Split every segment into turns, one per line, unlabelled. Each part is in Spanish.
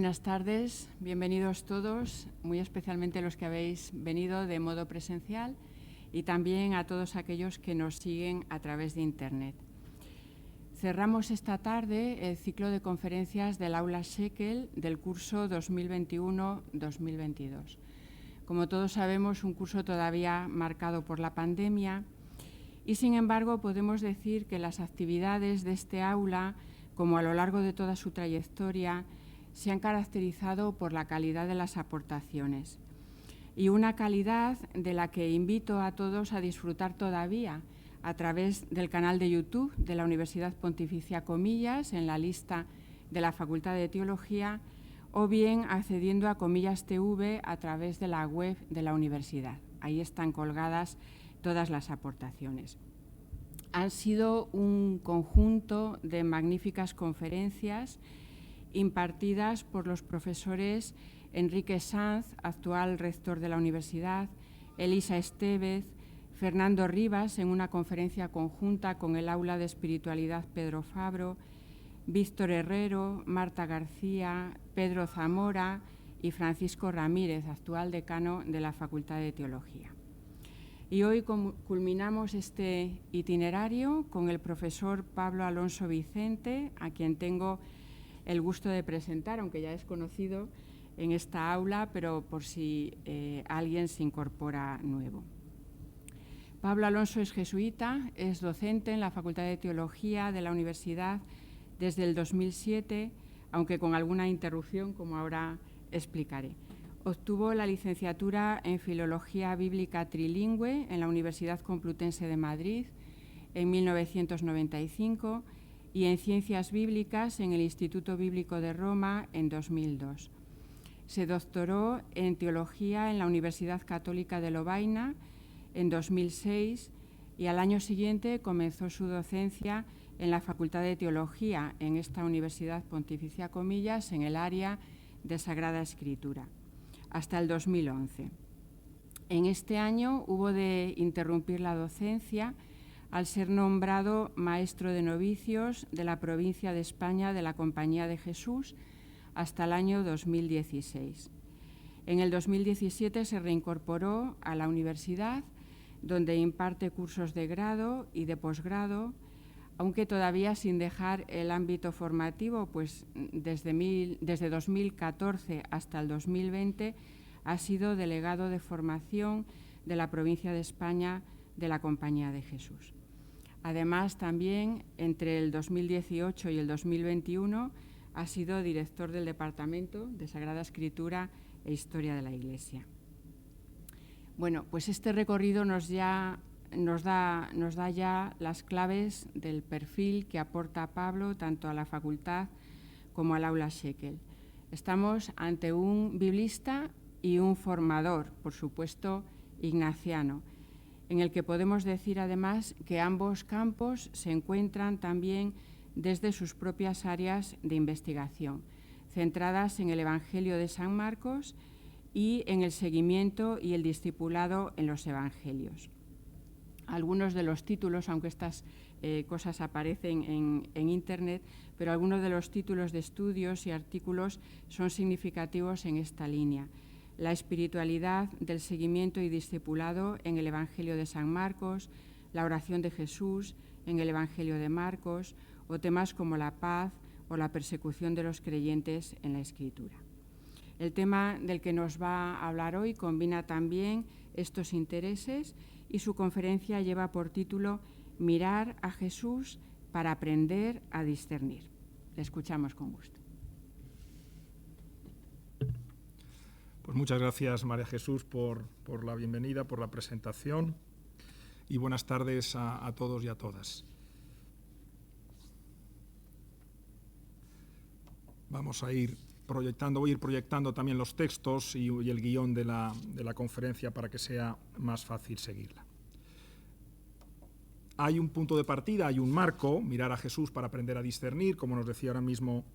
Buenas tardes, bienvenidos todos, muy especialmente los que habéis venido de modo presencial y también a todos aquellos que nos siguen a través de Internet. Cerramos esta tarde el ciclo de conferencias del Aula Shekel del curso 2021-2022. Como todos sabemos, un curso todavía marcado por la pandemia y, sin embargo, podemos decir que las actividades de este aula, como a lo largo de toda su trayectoria, se han caracterizado por la calidad de las aportaciones y una calidad de la que invito a todos a disfrutar todavía a través del canal de YouTube de la Universidad Pontificia Comillas en la lista de la Facultad de Teología o bien accediendo a Comillas TV a través de la web de la universidad. Ahí están colgadas todas las aportaciones. Han sido un conjunto de magníficas conferencias impartidas por los profesores Enrique Sanz, actual rector de la universidad, Elisa Estevez, Fernando Rivas en una conferencia conjunta con el Aula de Espiritualidad Pedro Fabro, Víctor Herrero, Marta García, Pedro Zamora y Francisco Ramírez, actual decano de la Facultad de Teología. Y hoy culminamos este itinerario con el profesor Pablo Alonso Vicente, a quien tengo el gusto de presentar, aunque ya es conocido en esta aula, pero por si alguien se incorpora nuevo. Pablo Alonso es jesuita, es docente en la Facultad de Teología de la Universidad desde el 2007, aunque con alguna interrupción, como ahora explicaré. Obtuvo la licenciatura en Filología Bíblica Trilingüe en la Universidad Complutense de Madrid en 1995 y en Ciencias Bíblicas en el Instituto Bíblico de Roma en 2002. Se doctoró en Teología en la Universidad Católica de Lovaina en 2006 y al año siguiente comenzó su docencia en la Facultad de Teología en esta Universidad Pontificia Comillas en el área de Sagrada Escritura, hasta el 2011. En este año hubo de interrumpir la docencia al ser nombrado maestro de novicios de la provincia de España de la Compañía de Jesús hasta el año 2016. En el 2017 se reincorporó a la universidad, donde imparte cursos de grado y de posgrado, aunque todavía sin dejar el ámbito formativo, pues desde 2014 hasta el 2020 ha sido delegado de formación de la provincia de España de la Compañía de Jesús. Además, también entre el 2018 y el 2021 ha sido director del Departamento de Sagrada Escritura e Historia de la Iglesia. Bueno, pues este recorrido nos da ya las claves del perfil que aporta Pablo tanto a la facultad como al Aula Shekel. Estamos ante un biblista y un formador, por supuesto, ignaciano, en el que podemos decir además que ambos campos se encuentran también desde sus propias áreas de investigación, centradas en el Evangelio de San Marcos y en el seguimiento y el discipulado en los Evangelios. Algunos de los títulos, aunque estas cosas aparecen en Internet, pero algunos de los títulos de estudios y artículos son significativos en esta línea. La espiritualidad del seguimiento y discipulado en el Evangelio de San Marcos, la oración de Jesús en el Evangelio de Marcos, o temas como la paz o la persecución de los creyentes en la Escritura. El tema del que nos va a hablar hoy combina también estos intereses y su conferencia lleva por título Mirar a Jesús para aprender a discernir. Le escuchamos con gusto.
Pues muchas gracias, María Jesús, por la bienvenida, por la presentación y buenas tardes a todos y a todas. Vamos a ir proyectando también los textos y el guión de la conferencia para que sea más fácil seguirla. Hay un punto de partida, hay un marco, mirar a Jesús para aprender a discernir, como nos decía ahora mismo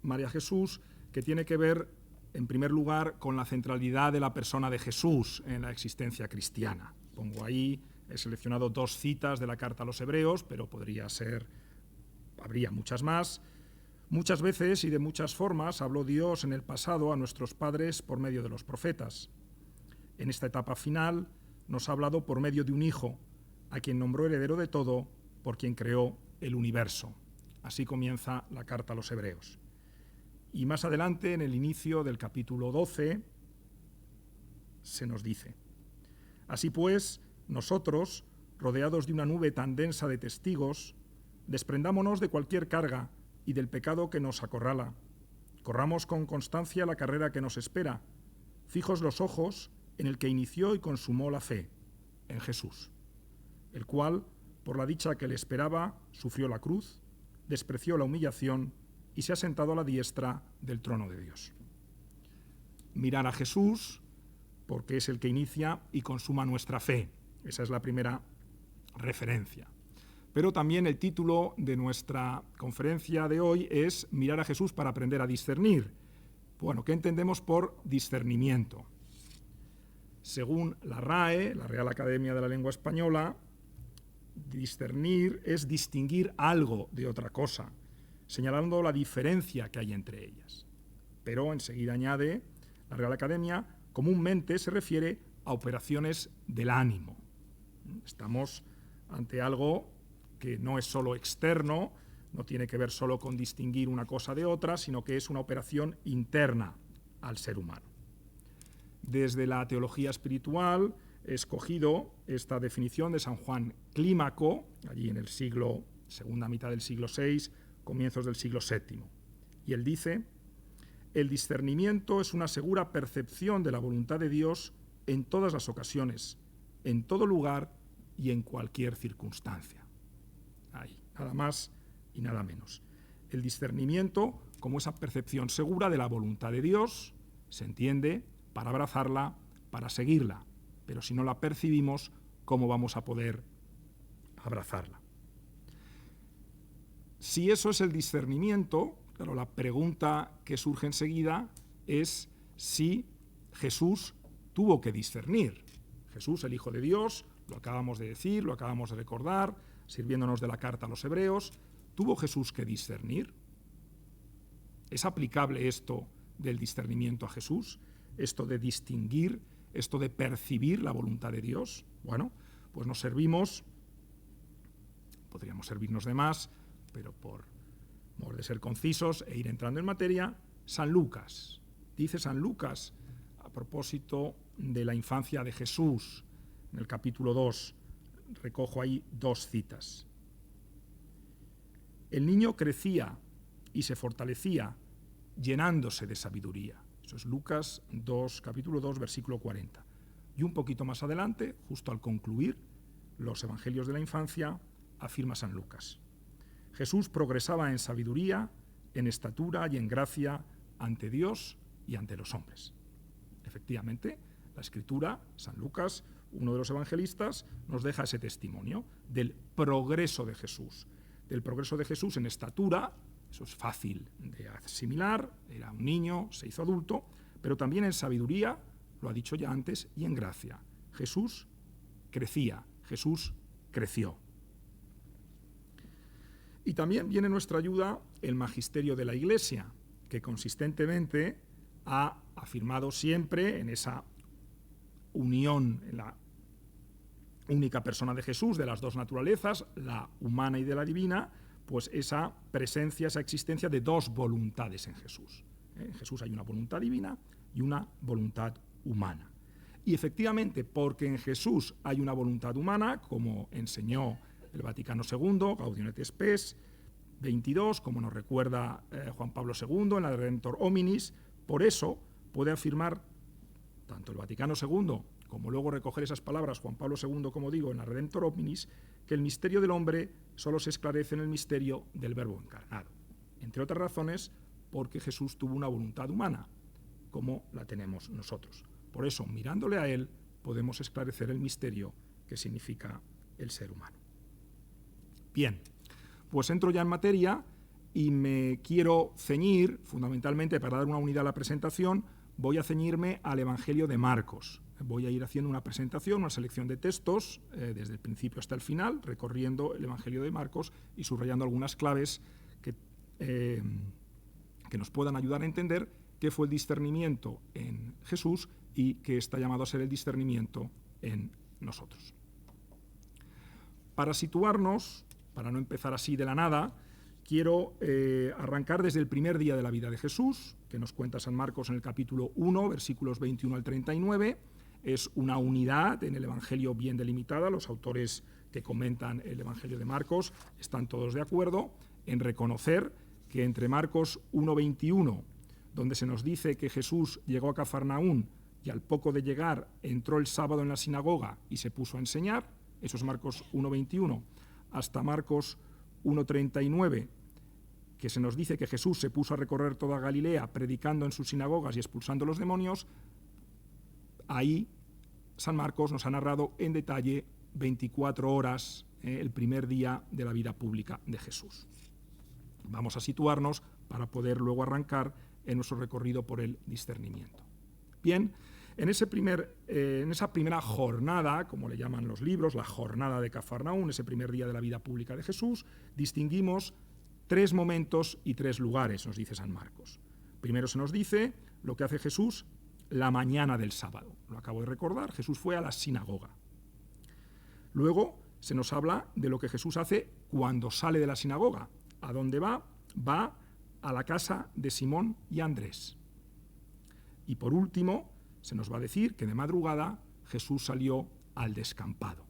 María Jesús, que tiene que ver, en primer lugar, con la centralidad de la persona de Jesús en la existencia cristiana. Pongo ahí, he seleccionado 2 citas de la carta a los Hebreos, pero habría muchas más. Muchas veces y de muchas formas habló Dios en el pasado a nuestros padres por medio de los profetas. En esta etapa final nos ha hablado por medio de un Hijo, a quien nombró heredero de todo, por quien creó el universo. Así comienza la carta a los Hebreos. Y más adelante, en el inicio del capítulo 12, se nos dice: así pues, nosotros, rodeados de una nube tan densa de testigos, desprendámonos de cualquier carga y del pecado que nos acorrala. Corramos con constancia la carrera que nos espera, fijos los ojos en el que inició y consumó la fe, en Jesús, el cual, por la dicha que le esperaba, sufrió la cruz, despreció la humillación y se ha sentado a la diestra del trono de Dios. Mirar a Jesús, porque es el que inicia y consuma nuestra fe. Esa es la primera referencia. Pero también el título de nuestra conferencia de hoy es Mirar a Jesús para aprender a discernir. Bueno, ¿qué entendemos por discernimiento? Según la RAE, la Real Academia de la Lengua Española, discernir es distinguir algo de otra cosa, señalando la diferencia que hay entre ellas. Pero enseguida añade la Real Academia, comúnmente se refiere a operaciones del ánimo. Estamos ante algo que no es solo externo, no tiene que ver solo con distinguir una cosa de otra, sino que es una operación interna al ser humano. Desde la teología espiritual he escogido esta definición de San Juan Clímaco, allí en el segunda mitad del siglo VI, comienzos del siglo VII. Y él dice: el discernimiento es una segura percepción de la voluntad de Dios en todas las ocasiones, en todo lugar y en cualquier circunstancia. Ahí, nada más y nada menos. El discernimiento como esa percepción segura de la voluntad de Dios, se entiende, para abrazarla, para seguirla. Pero si no la percibimos, ¿cómo vamos a poder abrazarla? Si eso es el discernimiento, claro, la pregunta que surge enseguida es si Jesús tuvo que discernir. Jesús, el Hijo de Dios, lo acabamos de decir, lo acabamos de recordar, sirviéndonos de la carta a los Hebreos, ¿tuvo Jesús que discernir? ¿Es aplicable esto del discernimiento a Jesús? ¿Esto de distinguir, esto de percibir la voluntad de Dios? Bueno, pues nos servimos, podríamos servirnos de más, pero por de ser concisos e ir entrando en materia, San Lucas. Dice San Lucas, a propósito de la infancia de Jesús, en el capítulo 2, recojo ahí dos citas. El niño crecía y se fortalecía, llenándose de sabiduría. Eso es Lucas 2, capítulo 2, versículo 40. Y un poquito más adelante, justo al concluir los evangelios de la infancia, afirma San Lucas: Jesús progresaba en sabiduría, en estatura y en gracia ante Dios y ante los hombres. Efectivamente, la Escritura, San Lucas, uno de los evangelistas, nos deja ese testimonio del progreso de Jesús. Del progreso de Jesús en estatura, eso es fácil de asimilar, era un niño, se hizo adulto, pero también en sabiduría, lo ha dicho ya antes, y en gracia. Jesús crecía, Jesús creció. Y también viene en nuestra ayuda el magisterio de la Iglesia, que consistentemente ha afirmado siempre en esa unión, en la única persona de Jesús, de las dos naturalezas, la humana y de la divina, pues esa presencia, esa existencia de dos voluntades en Jesús. En Jesús hay una voluntad divina y una voluntad humana. Y efectivamente, porque en Jesús hay una voluntad humana, como enseñó el Vaticano II, Gaudium et Spes 22, como nos recuerda Juan Pablo II en la Redemptor Hominis, por eso puede afirmar tanto el Vaticano II como luego recoger esas palabras Juan Pablo II, como digo, en la Redemptor Hominis, que el misterio del hombre solo se esclarece en el misterio del Verbo encarnado. Entre otras razones, porque Jesús tuvo una voluntad humana, como la tenemos nosotros. Por eso, mirándole a Él, podemos esclarecer el misterio que significa el ser humano. Bien, pues entro ya en materia y me quiero ceñir, fundamentalmente para dar una unidad a la presentación, voy a ceñirme al Evangelio de Marcos. Voy a ir haciendo una presentación, una selección de textos, desde el principio hasta el final, recorriendo el Evangelio de Marcos y subrayando algunas claves que que nos puedan ayudar a entender qué fue el discernimiento en Jesús y qué está llamado a ser el discernimiento en nosotros. Para situarnos, para no empezar así de la nada, quiero arrancar desde el primer día de la vida de Jesús, que nos cuenta San Marcos en el capítulo 1, versículos 21 al 39. Es una unidad en el Evangelio bien delimitada. Los autores que comentan el Evangelio de Marcos están todos de acuerdo en reconocer que entre Marcos 1:21, donde se nos dice que Jesús llegó a Cafarnaún y al poco de llegar entró el sábado en la sinagoga y se puso a enseñar, eso es Marcos 1:21, hasta Marcos 1:39, que se nos dice que Jesús se puso a recorrer toda Galilea predicando en sus sinagogas y expulsando los demonios. Ahí San Marcos nos ha narrado en detalle 24 horas, el primer día de la vida pública de Jesús. Vamos a situarnos para poder luego arrancar en nuestro recorrido por el discernimiento. Bien, en esa primera jornada, como le llaman los libros, la jornada de Cafarnaún, ese primer día de la vida pública de Jesús, distinguimos 3 momentos y 3 lugares, nos dice San Marcos. Primero se nos dice lo que hace Jesús la mañana del sábado. Lo acabo de recordar, Jesús fue a la sinagoga. Luego se nos habla de lo que Jesús hace cuando sale de la sinagoga. ¿A dónde va? Va a la casa de Simón y Andrés. Y por último, se nos va a decir que de madrugada Jesús salió al descampado.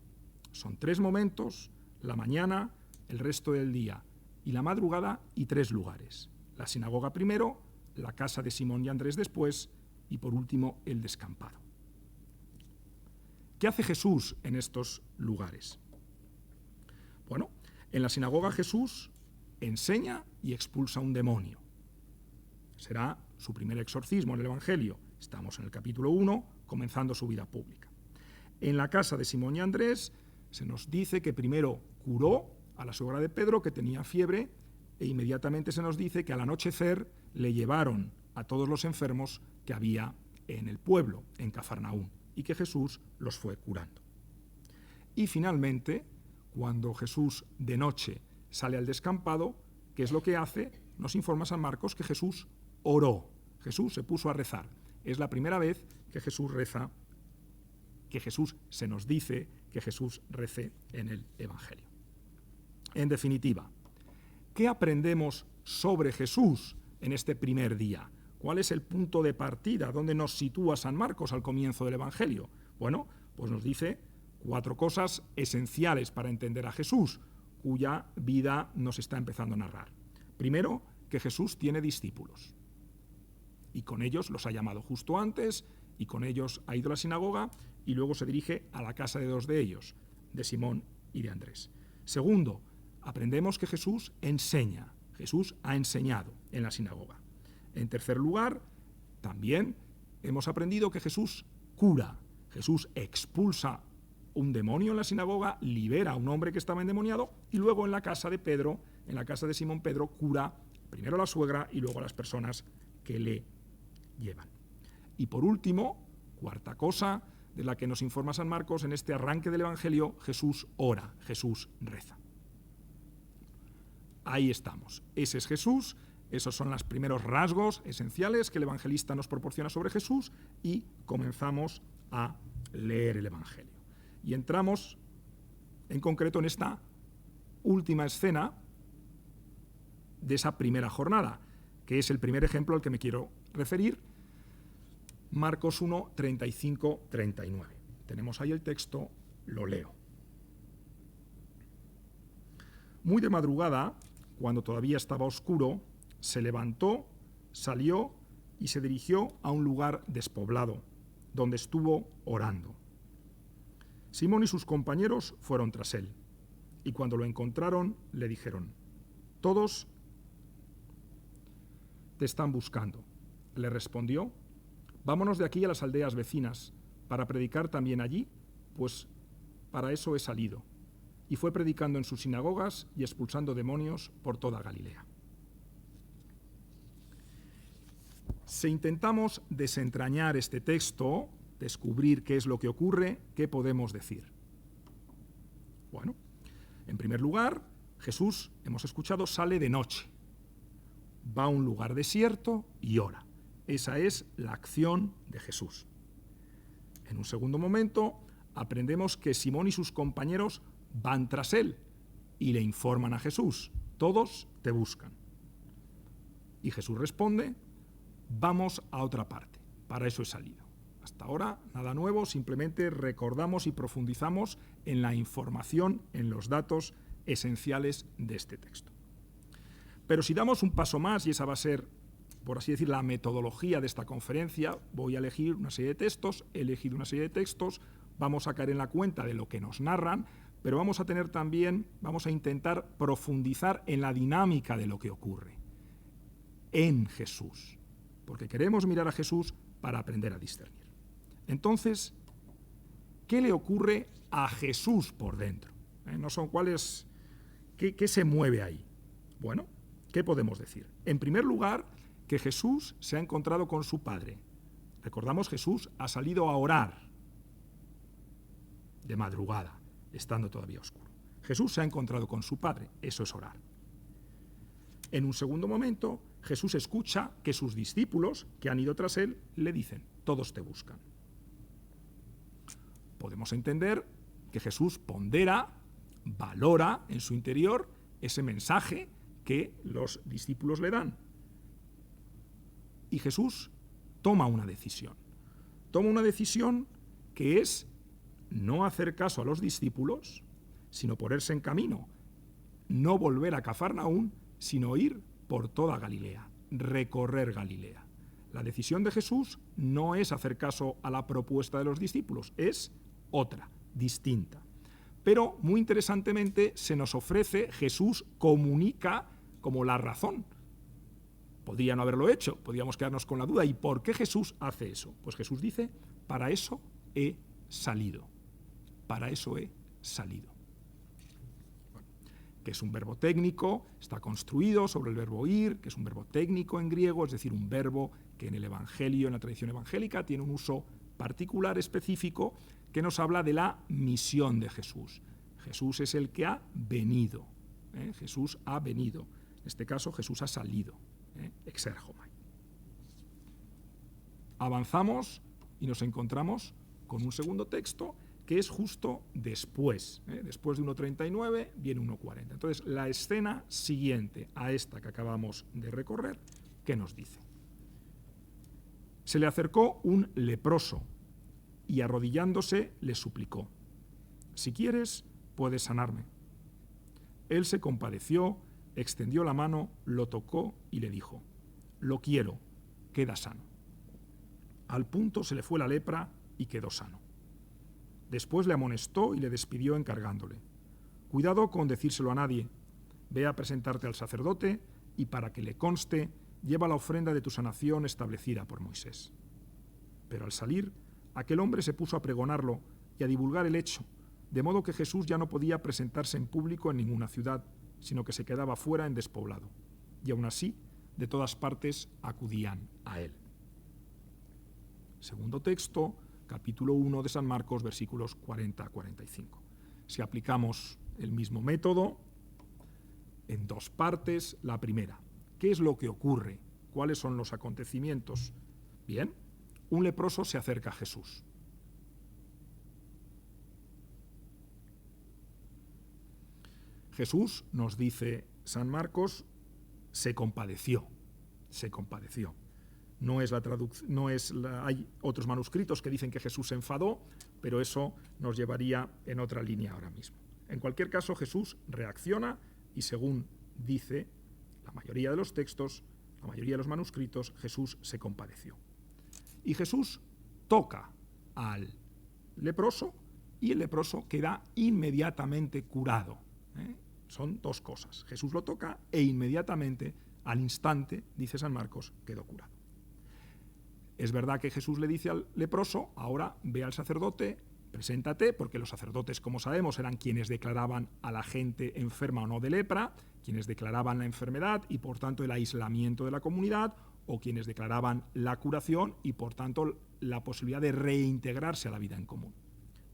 Son 3 momentos, la mañana, el resto del día y la madrugada, y 3 lugares. La sinagoga primero, la casa de Simón y Andrés después y por último el descampado. ¿Qué hace Jesús en estos lugares? Bueno, en la sinagoga Jesús enseña y expulsa un demonio. Será su primer exorcismo en el Evangelio. Estamos en el capítulo 1, comenzando su vida pública. En la casa de Simón y Andrés se nos dice que primero curó a la suegra de Pedro, que tenía fiebre, e inmediatamente se nos dice que al anochecer le llevaron a todos los enfermos que había en el pueblo, en Cafarnaún, y que Jesús los fue curando. Y finalmente, cuando Jesús de noche sale al descampado, ¿qué es lo que hace? Nos informa San Marcos que Jesús oró. Jesús se puso a rezar. Es la primera vez que Jesús reza, que Jesús se nos dice que Jesús rece en el Evangelio. En definitiva, ¿qué aprendemos sobre Jesús en este primer día? ¿Cuál es el punto de partida? ¿Dónde nos sitúa San Marcos al comienzo del Evangelio? Bueno, pues nos dice 4 cosas esenciales para entender a Jesús, cuya vida nos está empezando a narrar. Primero, que Jesús tiene discípulos. Y con ellos los ha llamado justo antes, y con ellos ha ido a la sinagoga, y luego se dirige a la casa de 2 de ellos, de Simón y de Andrés. Segundo, aprendemos que Jesús enseña. Jesús ha enseñado en la sinagoga. En tercer lugar, también hemos aprendido que Jesús cura. Jesús expulsa un demonio en la sinagoga, libera a un hombre que estaba endemoniado, y luego en la casa de Pedro, en la casa de Simón Pedro, cura primero a la suegra y luego a las personas que le llevan. Y por último, 4ª cosa de la que nos informa San Marcos en este arranque del Evangelio, Jesús ora, Jesús reza. Ahí estamos. Ese es Jesús, esos son los primeros rasgos esenciales que el evangelista nos proporciona sobre Jesús, y comenzamos a leer el Evangelio. Y entramos en concreto en esta última escena de esa primera jornada, que es el primer ejemplo al que me quiero referir, Marcos 1, 35, 39. Tenemos ahí el texto, lo leo. Muy de madrugada, cuando todavía estaba oscuro, se levantó, salió y se dirigió a un lugar despoblado, donde estuvo orando. Simón y sus compañeros fueron tras él, y cuando lo encontraron, le dijeron: «Todos te están buscando». Le respondió: «Vámonos de aquí a las aldeas vecinas, para predicar también allí, pues para eso he salido». Y fue predicando en sus sinagogas y expulsando demonios por toda Galilea. Si intentamos desentrañar este texto, descubrir qué es lo que ocurre, ¿qué podemos decir? Bueno, en primer lugar, Jesús, hemos escuchado, sale de noche. va a un lugar desierto y ora. Esa es la acción de Jesús. En un segundo momento, aprendemos que Simón y sus compañeros van tras él y le informan a Jesús: todos te buscan. Y Jesús responde: vamos a otra parte, para eso he salido. Hasta ahora nada nuevo, simplemente recordamos y profundizamos en la información, en los datos esenciales de este texto. Pero si damos un paso más, y esa va a ser, por así decir, la metodología de esta conferencia, voy a elegir una serie de textos, he elegido una serie de textos, vamos a caer en la cuenta de lo que nos narran, pero vamos a intentar profundizar en la dinámica de lo que ocurre en Jesús, porque queremos mirar a Jesús para aprender a discernir. Entonces, ¿qué le ocurre a Jesús por dentro? ¿Qué se mueve ahí? Bueno, ¿qué podemos decir? En primer lugar, que Jesús se ha encontrado con su Padre. Recordamos, Jesús ha salido a orar de madrugada, estando todavía oscuro. Jesús se ha encontrado con su Padre, eso es orar. En un segundo momento, Jesús escucha que sus discípulos, que han ido tras él, le dicen: todos te buscan. Podemos entender que Jesús pondera, valora en su interior ese mensaje que los discípulos le dan. Y Jesús toma una decisión. Toma una decisión que es no hacer caso a los discípulos, sino ponerse en camino. No volver a Cafarnaún, sino ir por toda Galilea, recorrer Galilea. La decisión de Jesús no es hacer caso a la propuesta de los discípulos, es otra, distinta. Pero, muy interesantemente, se nos ofrece, Jesús comunica como la razón. Podría no haberlo hecho, podríamos quedarnos con la duda. ¿Y por qué Jesús hace eso? Pues Jesús dice: para eso he salido. Para eso he salido. Bueno, que es un verbo técnico, está construido sobre el verbo ir, que es un verbo técnico en griego, es decir, un verbo que en el Evangelio, en la tradición evangélica, tiene un uso particular, específico, que nos habla de la misión de Jesús. Jesús es el que ha venido. Jesús ha venido. En este caso, Jesús ha salido. Exergomai. Avanzamos y nos encontramos con un segundo texto que es justo después. Después de 1.39 viene 1.40. Entonces, la escena siguiente a esta que acabamos de recorrer, ¿qué nos dice? Se le acercó un leproso y, arrodillándose, le suplicó: si quieres, puedes sanarme. Él se compadeció, extendió la mano, lo tocó y le dijo: lo quiero, queda sano. Al punto se le fue la lepra y quedó sano. Después le amonestó y le despidió encargándole: cuidado con decírselo a nadie, ve a presentarte al sacerdote y, para que le conste, lleva la ofrenda de tu sanación establecida por Moisés. Pero al salir, aquel hombre se puso a pregonarlo y a divulgar el hecho, de modo que Jesús ya no podía presentarse en público en ninguna ciudad, sino que se quedaba fuera en despoblado. Y aún así, de todas partes acudían a él. Segundo texto, capítulo 1 de San Marcos, versículos 40 a 45. Si aplicamos el mismo método, en dos partes, la primera: ¿qué es lo que ocurre? ¿Cuáles son los acontecimientos? Bien, un leproso se acerca a Jesús. Jesús, nos dice San Marcos, se compadeció. Se compadeció. No es la traducción, hay otros manuscritos que dicen que Jesús se enfadó, pero eso nos llevaría en otra línea ahora mismo. En cualquier caso, Jesús reacciona y, según dice la mayoría de los textos, la mayoría de los manuscritos, Jesús se compadeció. Y Jesús toca al leproso y el leproso queda inmediatamente curado. Son dos cosas. Jesús lo toca e inmediatamente, al instante, dice San Marcos, quedó curado. Es verdad que Jesús le dice al leproso: ahora ve al sacerdote, preséntate, porque los sacerdotes, como sabemos, eran quienes declaraban a la gente enferma o no de lepra, quienes declaraban la enfermedad y, por tanto, el aislamiento de la comunidad, o quienes declaraban la curación y, por tanto, la posibilidad de reintegrarse a la vida en común.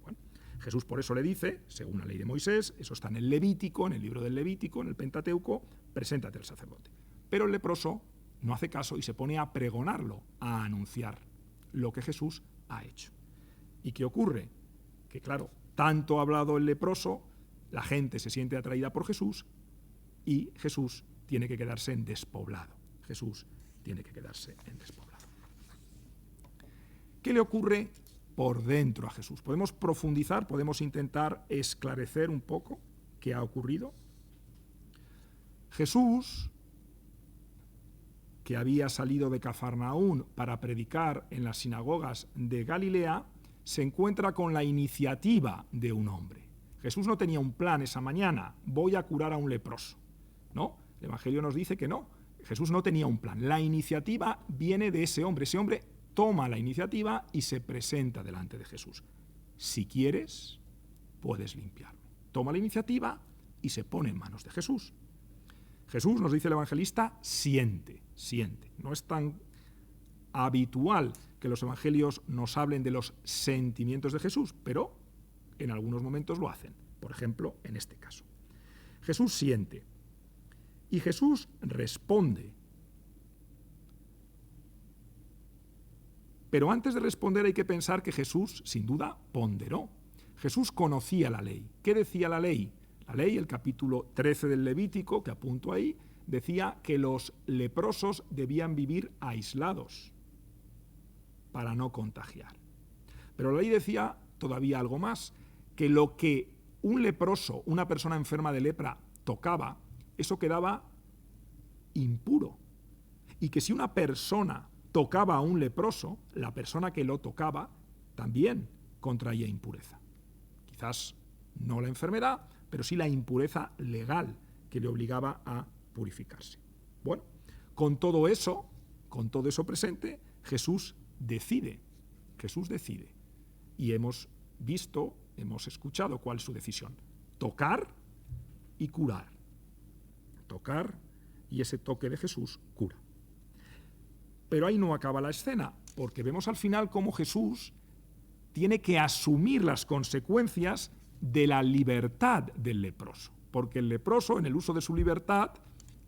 Bueno, Jesús por eso le dice, según la ley de Moisés, eso está en el Levítico, en el libro del Levítico, en el Pentateuco: preséntate al sacerdote. Pero el leproso no hace caso y se pone a pregonarlo, a anunciar lo que Jesús ha hecho. ¿Y qué ocurre? Que claro, tanto ha hablado el leproso, la gente se siente atraída por Jesús y Jesús tiene que quedarse en despoblado. Jesús tiene que quedarse en despoblado. ¿Qué le ocurre por dentro a Jesús? Podemos profundizar, podemos intentar esclarecer un poco qué ha ocurrido. Jesús, que había salido de Cafarnaún para predicar en las sinagogas de Galilea, se encuentra con la iniciativa de un hombre. Jesús no tenía un plan esa mañana, voy a curar a un leproso. No, el Evangelio nos dice que no. Jesús no tenía un plan. La iniciativa viene de ese hombre. Ese hombre toma la iniciativa y se presenta delante de Jesús. Si quieres, puedes limpiarme. Toma la iniciativa y se pone en manos de Jesús. Jesús, nos dice el evangelista, siente. No es tan habitual que los evangelios nos hablen de los sentimientos de Jesús, pero en algunos momentos lo hacen. Por ejemplo, en este caso. Jesús siente. Y Jesús responde. Pero antes de responder hay que pensar que Jesús, sin duda, ponderó. Jesús conocía la ley. ¿Qué decía la ley? La ley, el capítulo 13 del Levítico, que apunto ahí, decía que los leprosos debían vivir aislados para no contagiar. Pero la ley decía todavía algo más, que lo que un leproso, una persona enferma de lepra, tocaba, eso quedaba impuro. Y que si una persona tocaba a un leproso, la persona que lo tocaba también contraía impureza. Quizás no la enfermedad, pero sí la impureza legal que le obligaba a purificarse. Bueno, con todo eso presente, Jesús decide. Y hemos visto, hemos escuchado cuál es su decisión. Tocar y curar. Tocar y ese toque de Jesús cura. Pero ahí no acaba la escena, porque vemos al final cómo Jesús tiene que asumir las consecuencias de la libertad del leproso. Porque el leproso, en el uso de su libertad,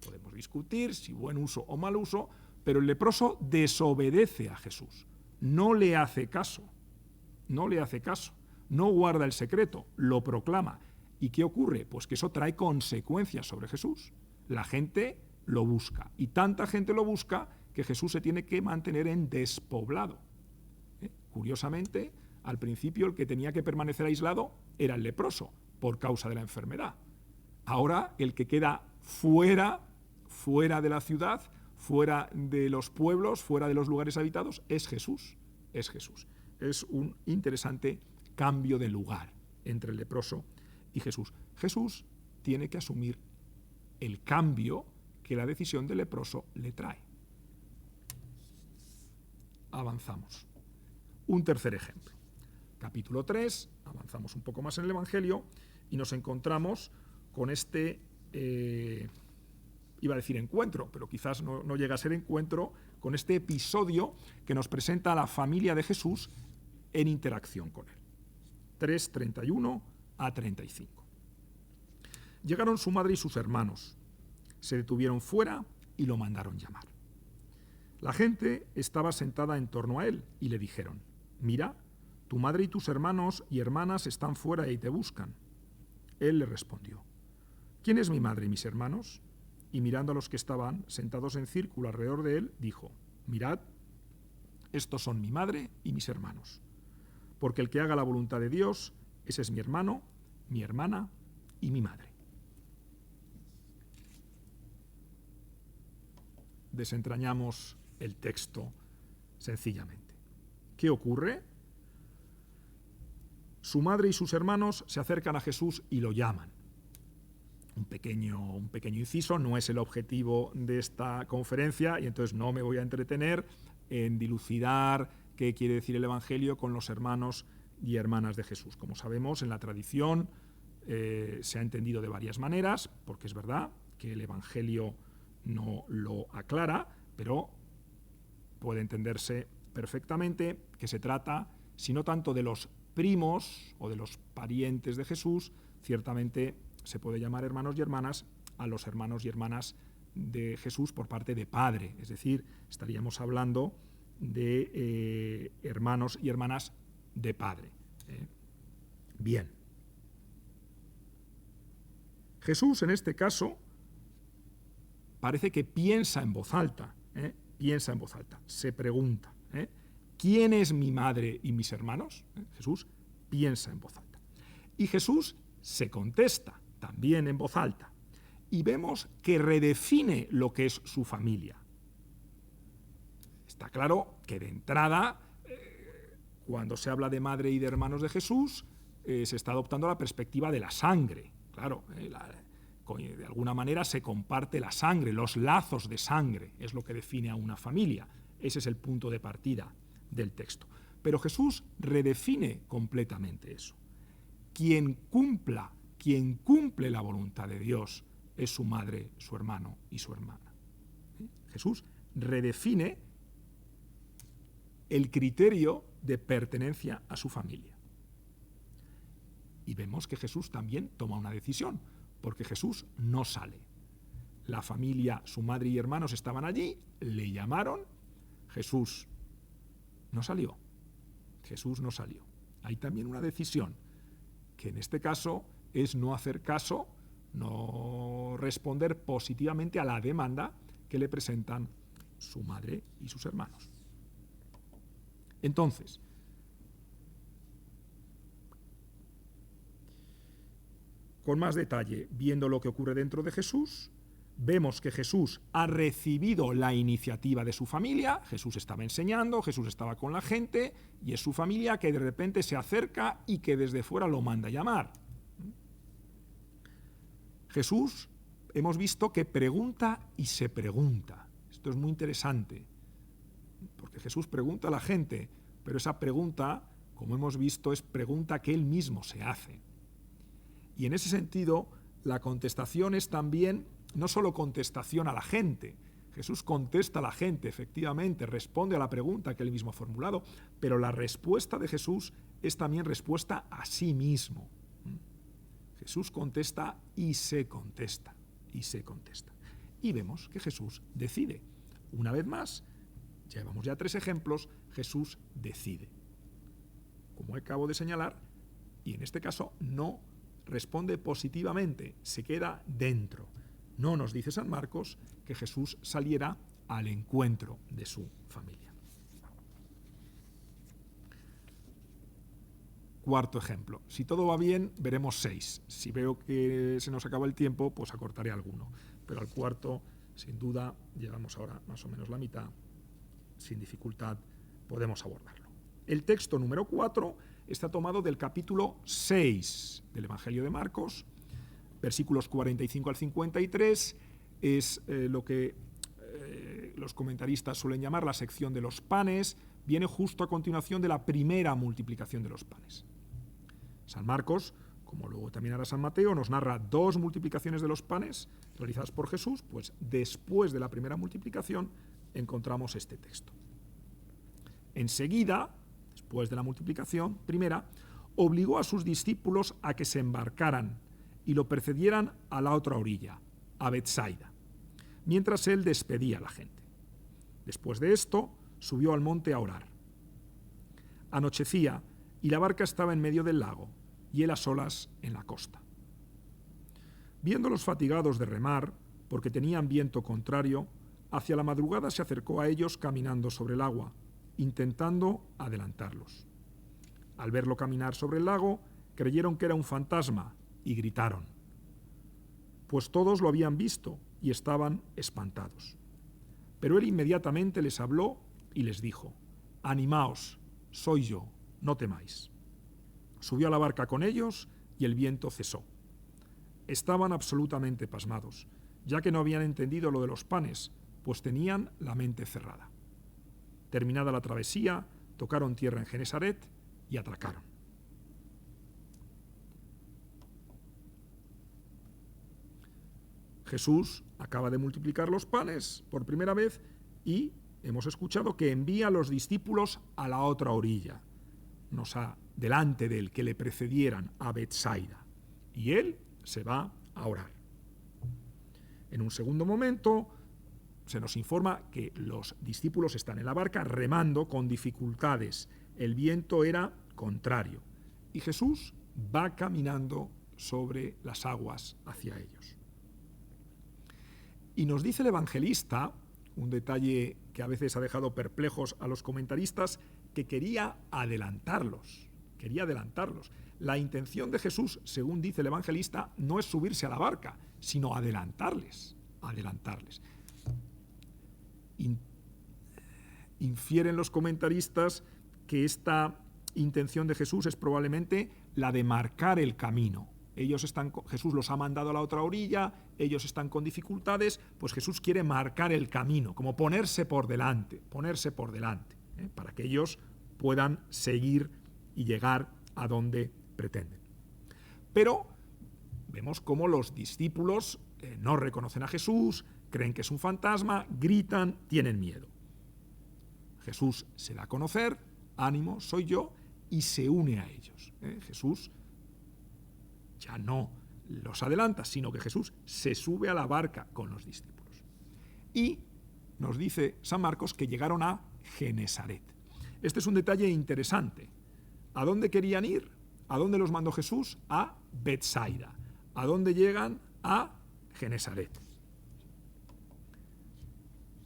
podemos discutir si buen uso o mal uso, pero el leproso desobedece a Jesús. No le hace caso, no guarda el secreto, lo proclama. ¿Y qué ocurre? Pues que eso trae consecuencias sobre Jesús. La gente lo busca, y tanta gente lo busca que Jesús se tiene que mantener en despoblado. Curiosamente, al principio el que tenía que permanecer aislado era el leproso, por causa de la enfermedad. Ahora el que queda fuera de la ciudad, fuera de los pueblos, fuera de los lugares habitados, es Jesús. Es un interesante cambio de lugar entre el leproso y Jesús. Jesús tiene que asumir el cambio que la decisión del leproso le trae. Avanzamos. Un tercer ejemplo. Capítulo 3, avanzamos un poco más en el Evangelio y nos encontramos con este, iba a decir encuentro, pero quizás no llega a ser encuentro, con este episodio que nos presenta a la familia de Jesús en interacción con él. 3:31 a 35. Llegaron su madre y sus hermanos, se detuvieron fuera y lo mandaron llamar. La gente estaba sentada en torno a él y le dijeron: mira, tu madre y tus hermanos y hermanas están fuera y te buscan. Él le respondió: ¿quién es mi madre y mis hermanos? Y mirando a los que estaban sentados en círculo alrededor de él, dijo: mirad, estos son mi madre y mis hermanos. Porque el que haga la voluntad de Dios, ese es mi hermano, mi hermana y mi madre. Desentrañamos el texto sencillamente. ¿Qué ocurre? Su madre y sus hermanos se acercan a Jesús y lo llaman. Un pequeño inciso, no es el objetivo de esta conferencia y entonces no me voy a entretener en dilucidar qué quiere decir el Evangelio con los hermanos y hermanas de Jesús. Como sabemos, en la tradición se ha entendido de varias maneras, porque es verdad que el Evangelio no lo aclara, pero puede entenderse perfectamente que se trata, si no tanto de los primos o de los parientes de Jesús, ciertamente se puede llamar hermanos y hermanas a los hermanos y hermanas de Jesús por parte de padre, es decir, estaríamos hablando de hermanos y hermanas de padre. Bien. Jesús, en este caso, parece que piensa en voz alta, se pregunta, ¿quién es mi madre y mis hermanos? Jesús piensa en voz alta. Y Jesús se contesta también en voz alta. Y vemos que redefine lo que es su familia. Está claro que de entrada, cuando se habla de madre y de hermanos de Jesús, se está adoptando la perspectiva de la sangre. Claro, de alguna manera se comparte la sangre, los lazos de sangre, es lo que define a una familia. Ese es el punto de partida del texto. Pero Jesús redefine completamente eso. Quien cumple la voluntad de Dios es su madre, su hermano y su hermana. Jesús redefine el criterio de pertenencia a su familia. Y vemos que Jesús también toma una decisión, porque Jesús no sale. La familia, su madre y hermanos estaban allí, le llamaron, Jesús no salió. Jesús no salió. Hay también una decisión, que en este caso es no hacer caso, no responder positivamente a la demanda que le presentan su madre y sus hermanos. Entonces, con más detalle, viendo lo que ocurre dentro de Jesús, vemos que Jesús ha recibido la iniciativa de su familia, Jesús estaba enseñando, Jesús estaba con la gente, y es su familia que de repente se acerca y que desde fuera lo manda a llamar. Jesús, hemos visto que pregunta y se pregunta. Esto es muy interesante, porque Jesús pregunta a la gente, pero esa pregunta, como hemos visto, es pregunta que él mismo se hace. Y en ese sentido, la contestación es también no solo contestación a la gente. Jesús contesta a la gente, efectivamente, responde a la pregunta que él mismo ha formulado, pero la respuesta de Jesús es también respuesta a sí mismo. Jesús contesta y se contesta, y se contesta. Y vemos que Jesús decide. Una vez más, llevamos ya 3 ejemplos, Jesús decide. Como acabo de señalar, y en este caso no responde positivamente, se queda dentro. No nos dice San Marcos que Jesús saliera al encuentro de su familia. Cuarto ejemplo. Si todo va bien, veremos 6. Si veo que se nos acaba el tiempo, pues acortaré alguno. Pero al cuarto, sin duda, llevamos ahora más o menos la mitad. Sin dificultad podemos abordarlo. El texto número 4 está tomado del capítulo 6 del Evangelio de Marcos, versículos 45 al 53, es lo que los comentaristas suelen llamar la sección de los panes, viene justo a continuación de la primera multiplicación de los panes. San Marcos, como luego también hará San Mateo, nos narra 2 multiplicaciones de los panes realizadas por Jesús, pues después de la primera multiplicación encontramos este texto. Enseguida, después de la multiplicación primera, obligó a sus discípulos a que se embarcaran y lo precedieran a la otra orilla, a Betsaida, mientras él despedía a la gente. Después de esto, subió al monte a orar. Anochecía y la barca estaba en medio del lago y él a solas en la costa. Viéndolos fatigados de remar, porque tenían viento contrario, hacia la madrugada se acercó a ellos caminando sobre el agua, intentando adelantarlos. Al verlo caminar sobre el lago, creyeron que era un fantasma y gritaron, pues todos lo habían visto y estaban espantados. Pero él inmediatamente les habló y les dijo, animaos, soy yo, no temáis. Subió a la barca con ellos y el viento cesó. Estaban absolutamente pasmados, ya que no habían entendido lo de los panes, pues tenían la mente cerrada. Terminada la travesía, tocaron tierra en Genesaret y atracaron. Jesús acaba de multiplicar los panes por primera vez y hemos escuchado que envía a los discípulos a la otra orilla, delante de él, que le precedieran a Betsaida. Y él se va a orar. En un segundo momento se nos informa que los discípulos están en la barca remando con dificultades. El viento era contrario y Jesús va caminando sobre las aguas hacia ellos. Y nos dice el evangelista, un detalle que a veces ha dejado perplejos a los comentaristas, que quería adelantarlos. La intención de Jesús, según dice el evangelista, no es subirse a la barca, sino adelantarles. Infieren los comentaristas que esta intención de Jesús es probablemente la de marcar el camino. Jesús los ha mandado a la otra orilla, ellos están con dificultades, pues Jesús quiere marcar el camino, como ponerse por delante, para que ellos puedan seguir y llegar a donde pretenden. Pero vemos cómo los discípulos no reconocen a Jesús, creen que es un fantasma, gritan, tienen miedo. Jesús se da a conocer, ánimo, soy yo, y se une a ellos. Jesús ya no los adelanta, sino que Jesús se sube a la barca con los discípulos. Y nos dice San Marcos que llegaron a Genesaret. Este es un detalle interesante. ¿A dónde querían ir? ¿A dónde los mandó Jesús? A Betsaida. ¿A dónde llegan? A Genesaret.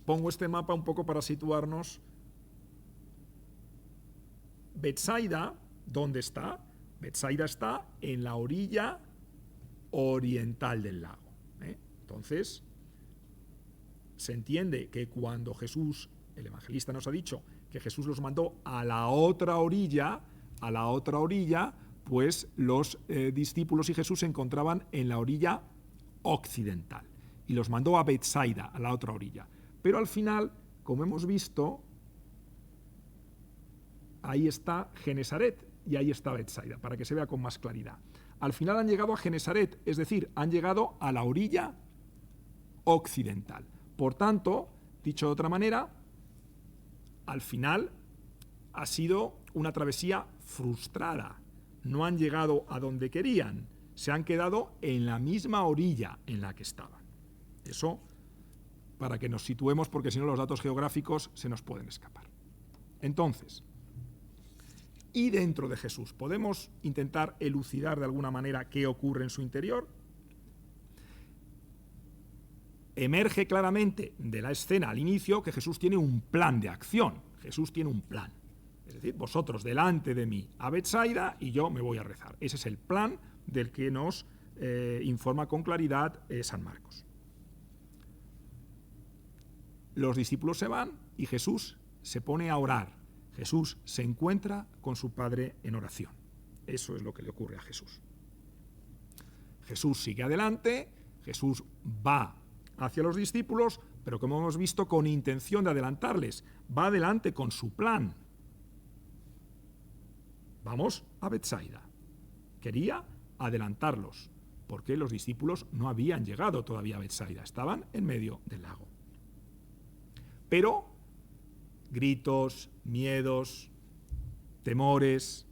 Pongo este mapa un poco para situarnos. Betsaida, ¿dónde está? Betsaida está en la orilla oriental del lago. Entonces, se entiende que cuando Jesús, el evangelista nos ha dicho que Jesús los mandó a la otra orilla, pues los discípulos y Jesús se encontraban en la orilla occidental y los mandó a Betsaida, a la otra orilla. Pero al final, como hemos visto, ahí está Genesaret y ahí está Betsaida, para que se vea con más claridad. Al final han llegado a Genesaret, es decir, han llegado a la orilla occidental. Por tanto, dicho de otra manera, al final ha sido una travesía frustrada. No han llegado a donde querían, se han quedado en la misma orilla en la que estaban. Eso para que nos situemos, porque si no los datos geográficos se nos pueden escapar. Entonces, y dentro de Jesús, ¿podemos intentar elucidar de alguna manera qué ocurre en su interior? Emerge claramente de la escena al inicio que Jesús tiene un plan de acción. Jesús tiene un plan. Es decir, vosotros delante de mí a Betsaida y yo me voy a rezar. Ese es el plan del que nos informa con claridad San Marcos. Los discípulos se van y Jesús se pone a orar. Jesús se encuentra con su Padre en oración. Eso es lo que le ocurre a Jesús. Jesús sigue adelante, Jesús va hacia los discípulos, pero como hemos visto, con intención de adelantarles. Va adelante con su plan. Vamos a Betsaida. Quería adelantarlos, porque los discípulos no habían llegado todavía a Betsaida, estaban en medio del lago. Pero gritos, miedos, temores.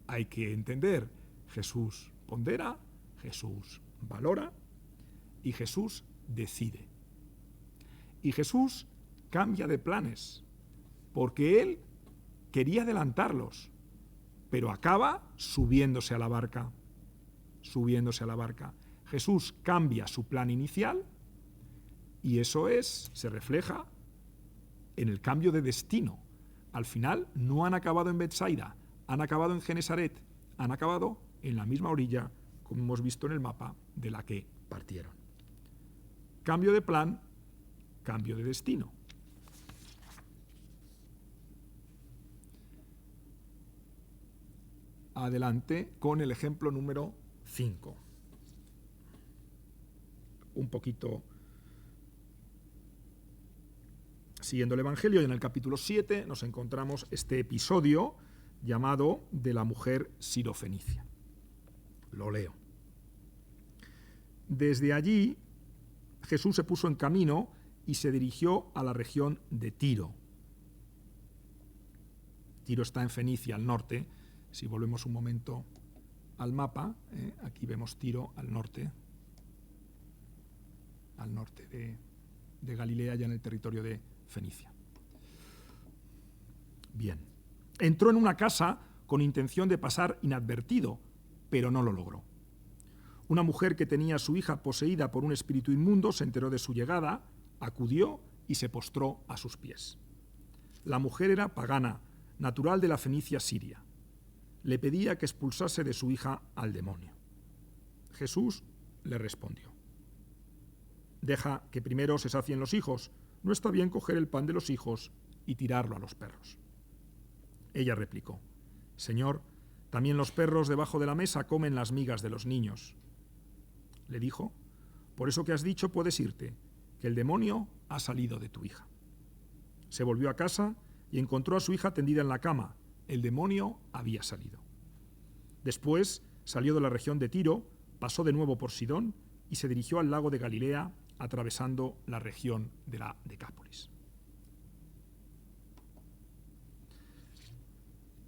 Hay que entender, Jesús pondera, Jesús valora y Jesús decide. Y Jesús cambia de planes, porque Él quería adelantarlos, pero acaba subiéndose a la barca. Jesús cambia su plan inicial y eso se refleja en el cambio de destino. Al final no han acabado en Betsaida, han acabado en Genesaret, han acabado en la misma orilla, como hemos visto en el mapa, de la que partieron. Cambio de plan, cambio de destino. Adelante con el ejemplo número 5. Un poquito siguiendo el Evangelio, y en el capítulo 7 nos encontramos este episodio llamado de la mujer sirofenicia. Lo leo. Desde allí, Jesús se puso en camino y se dirigió a la región de Tiro. Tiro está en Fenicia, al norte. Si volvemos un momento al mapa, aquí vemos Tiro al norte. al norte de Galilea, ya en el territorio de Fenicia. Bien. Entró en una casa con intención de pasar inadvertido, pero no lo logró. Una mujer que tenía a su hija poseída por un espíritu inmundo se enteró de su llegada, acudió y se postró a sus pies. La mujer era pagana, natural de la Fenicia siria. Le pedía que expulsase de su hija al demonio. Jesús le respondió: deja que primero se sacien los hijos. No está bien coger el pan de los hijos y tirarlo a los perros. Ella replicó: Señor, también los perros debajo de la mesa comen las migas de los niños. Le dijo: por eso que has dicho puedes irte, que el demonio ha salido de tu hija. Se volvió a casa y encontró a su hija tendida en la cama. El demonio había salido. Después salió de la región de Tiro, pasó de nuevo por Sidón y se dirigió al lago de Galilea, atravesando la región de la Decápolis.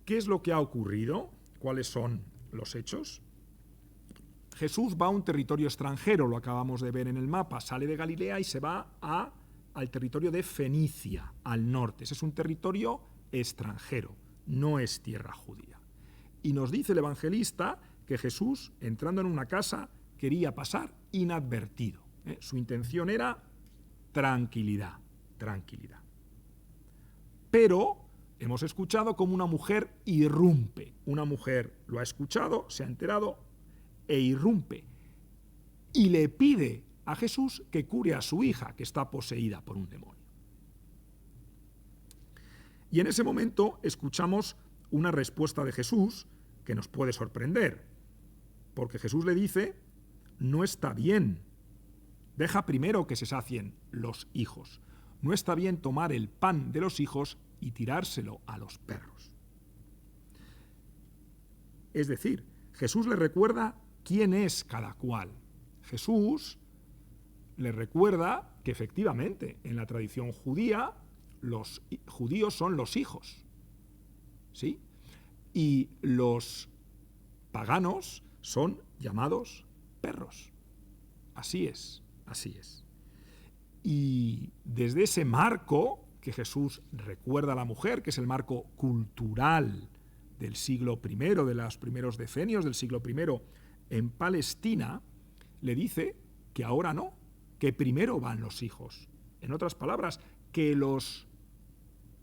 ¿Qué es lo que ha ocurrido? ¿Cuáles son los hechos? Jesús va a un territorio extranjero, lo acabamos de ver en el mapa, sale de Galilea y se va al territorio de Fenicia, al norte. Ese es un territorio extranjero, no es tierra judía. Y nos dice el evangelista que Jesús, entrando en una casa, quería pasar inadvertido. Su intención era tranquilidad, tranquilidad. Pero hemos escuchado cómo una mujer irrumpe. Una mujer lo ha escuchado, se ha enterado e irrumpe. Y le pide a Jesús que cure a su hija, que está poseída por un demonio. Y en ese momento escuchamos una respuesta de Jesús que nos puede sorprender. Porque Jesús le dice: no está bien. Deja primero que se sacien los hijos. No está bien tomar el pan de los hijos y tirárselo a los perros. Es decir, Jesús le recuerda quién es cada cual. Jesús le recuerda que efectivamente en la tradición judía los judíos son los hijos, ¿sí? Y los paganos son llamados perros. Así es, así es. Y desde ese marco que Jesús recuerda a la mujer, que es el marco cultural del siglo I, de los primeros decenios del siglo I en Palestina, le dice que ahora no, que primero van los hijos. En otras palabras, que los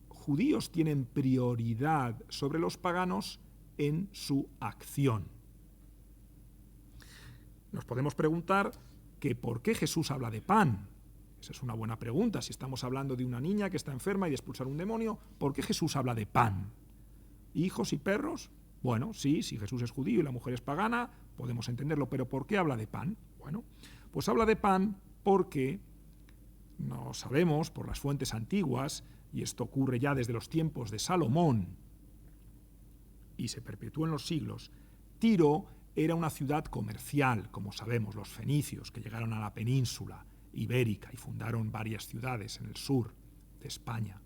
judíos tienen prioridad sobre los paganos en su acción. Nos podemos preguntar que ¿por qué Jesús habla de pan? Esa es una buena pregunta. Si estamos hablando de una niña que está enferma y de expulsar un demonio, ¿por qué Jesús habla de pan? ¿Hijos y perros? Bueno, sí, si Jesús es judío y la mujer es pagana, podemos entenderlo, pero ¿por qué habla de pan? Bueno, pues habla de pan porque no sabemos por las fuentes antiguas, y esto ocurre ya desde los tiempos de Salomón y se perpetúa en los siglos. Tiro era una ciudad comercial, como sabemos, los fenicios que llegaron a la península ibérica y fundaron varias ciudades en el sur de España.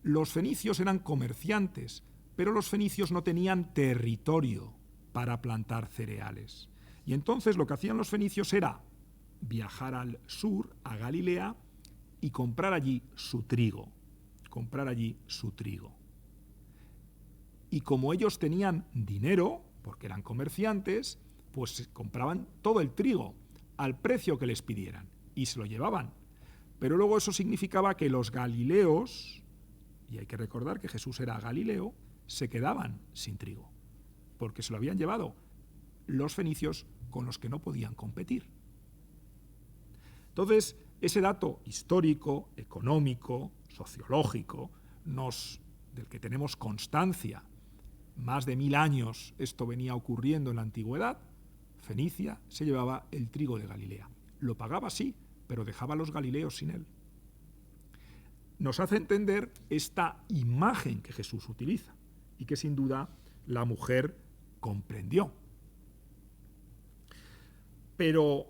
Los fenicios eran comerciantes, pero los fenicios no tenían territorio para plantar cereales. Y entonces lo que hacían los fenicios era viajar al sur, a Galilea, y comprar allí su trigo. Y como ellos tenían dinero, porque eran comerciantes, pues compraban todo el trigo al precio que les pidieran y se lo llevaban. Pero luego eso significaba que los galileos, y hay que recordar que Jesús era galileo, se quedaban sin trigo, porque se lo habían llevado los fenicios con los que no podían competir. Entonces, ese dato histórico, económico, sociológico, del que tenemos constancia, más de 1000 años esto venía ocurriendo en la antigüedad, Fenicia se llevaba el trigo de Galilea. Lo pagaba, sí, pero dejaba a los galileos sin él. Nos hace entender esta imagen que Jesús utiliza y que sin duda la mujer comprendió. Pero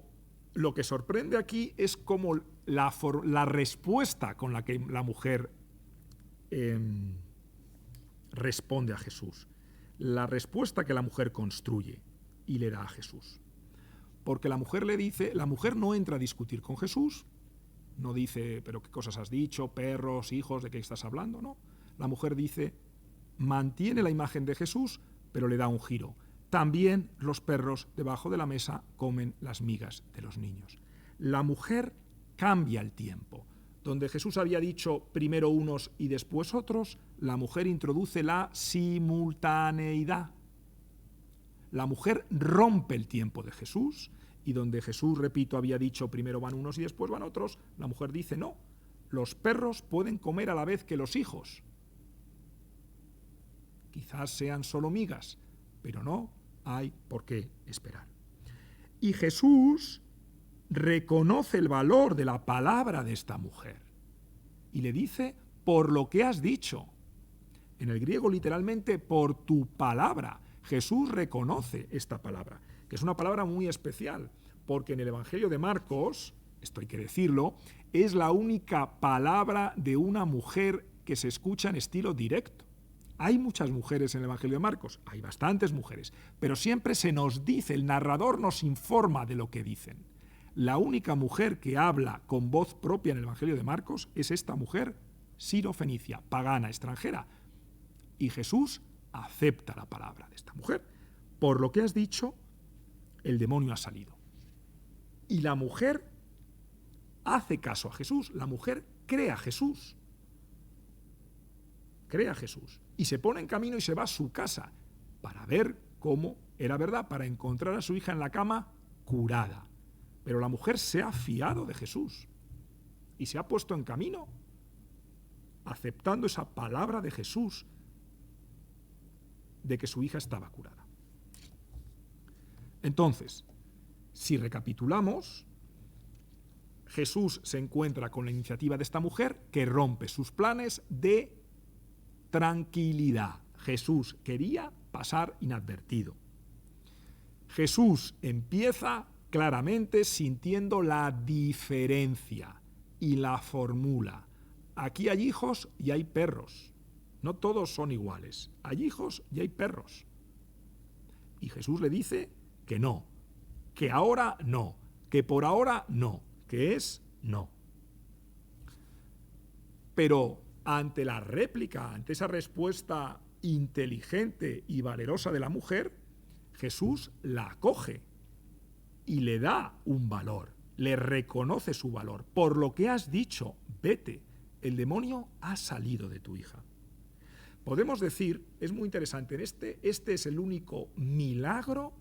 lo que sorprende aquí es cómo la respuesta con la que la mujer responde a Jesús. La respuesta que la mujer construye y le da a Jesús. porque la mujer le dice, la mujer no entra a discutir con Jesús, no dice, pero qué cosas has dicho, perros, hijos, ¿de qué estás hablando? No. La mujer dice, mantiene la imagen de Jesús, pero le da un giro. También los perros debajo de la mesa comen las migas de los niños. La mujer cambia el tiempo. Donde Jesús había dicho primero unos y después otros, la mujer introduce la simultaneidad. La mujer rompe el tiempo de Jesús, y donde Jesús, repito, había dicho primero van unos y después van otros, la mujer dice no, los perros pueden comer a la vez que los hijos. Quizás sean solo migas, pero no hay por qué esperar. Y Jesús reconoce el valor de la palabra de esta mujer y le dice, por lo que has dicho. En el griego literalmente, por tu palabra. Jesús reconoce esta palabra, que es una palabra muy especial, porque en el Evangelio de Marcos, esto hay que decirlo, es la única palabra de una mujer que se escucha en estilo directo. Hay muchas mujeres en el Evangelio de Marcos, hay bastantes mujeres, pero siempre se nos dice, el narrador nos informa de lo que dicen. La única mujer que habla con voz propia en el Evangelio de Marcos es esta mujer sirofenicia, pagana, extranjera. Y Jesús acepta la palabra de esta mujer. Por lo que has dicho, el demonio ha salido. Y la mujer hace caso a Jesús, la mujer cree a Jesús. Cree a Jesús. Y se pone en camino y se va a su casa para ver cómo era verdad, para encontrar a su hija en la cama curada. Pero la mujer se ha fiado de Jesús y se ha puesto en camino aceptando esa palabra de Jesús de que su hija estaba curada. Entonces, si recapitulamos, Jesús se encuentra con la iniciativa de esta mujer que rompe sus planes de tranquilidad. Jesús quería pasar inadvertido. Jesús empieza claramente sintiendo la diferencia y la formula. Aquí hay hijos y hay perros. No todos son iguales. Hay hijos y hay perros. Y Jesús le dice que no, que ahora no, que por ahora no, que es no. Pero ante la réplica, ante esa respuesta inteligente y valerosa de la mujer, Jesús la acoge y le da un valor, le reconoce su valor. Por lo que has dicho, vete, el demonio ha salido de tu hija. Podemos decir, es muy interesante, este es el único milagro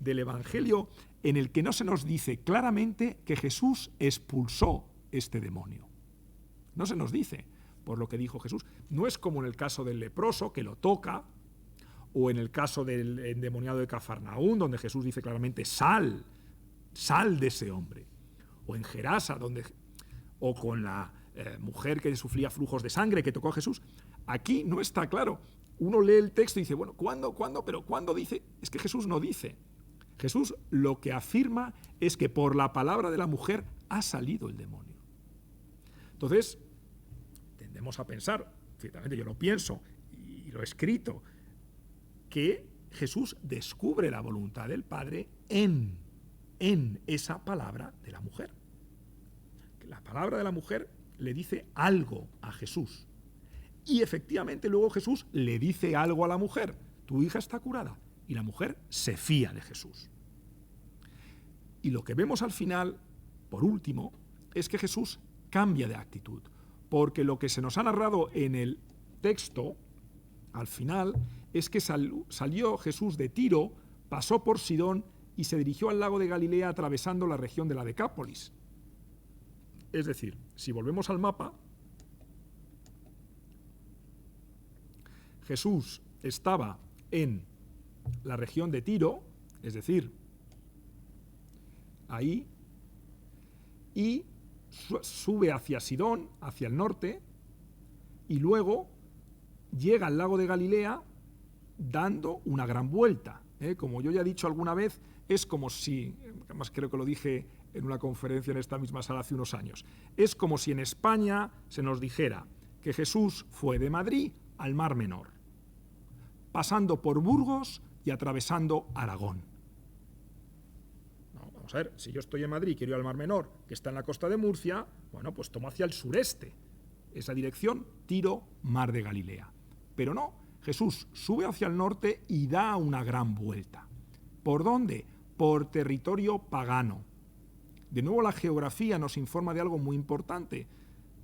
del Evangelio en el que no se nos dice claramente que Jesús expulsó este demonio. No se nos dice, por lo que dijo Jesús. No es como en el caso del leproso, que lo toca, o en el caso del endemoniado de Cafarnaún, donde Jesús dice claramente, sal de ese hombre. O en Gerasa, o con la mujer que sufría flujos de sangre que tocó a Jesús. Aquí no está claro. Uno lee el texto y dice, bueno, ¿cuándo? Pero ¿cuándo dice? Es que Jesús no dice. Jesús lo que afirma es que por la palabra de la mujer ha salido el demonio. Entonces, tendemos a pensar, ciertamente yo lo pienso y lo he escrito, que Jesús descubre la voluntad del Padre en esa palabra de la mujer. La palabra de la mujer le dice algo a Jesús. Y efectivamente luego Jesús le dice algo a la mujer. Tu hija está curada. Y la mujer se fía de Jesús. Y lo que vemos al final, por último, es que Jesús cambia de actitud. Porque lo que se nos ha narrado en el texto, al final, es que salió Jesús de Tiro, pasó por Sidón y se dirigió al lago de Galilea atravesando la región de la Decápolis. Es decir, si volvemos al mapa, Jesús estaba en la región de Tiro, es decir, ahí, y sube hacia Sidón, hacia el norte, y luego llega al lago de Galilea dando una gran vuelta. Como yo ya he dicho alguna vez, es como si, además creo que lo dije en una conferencia en esta misma sala hace unos años, es como si en España se nos dijera que Jesús fue de Madrid al Mar Menor, pasando por Burgos y atravesando Aragón. Vamos a ver, si yo estoy en Madrid y quiero ir al Mar Menor, que está en la costa de Murcia, bueno, pues tomo hacia el sureste. Esa dirección, Tiro, Mar de Galilea. Pero no, Jesús sube hacia el norte y da una gran vuelta. ¿Por dónde? Por territorio pagano. De nuevo, la geografía nos informa de algo muy importante.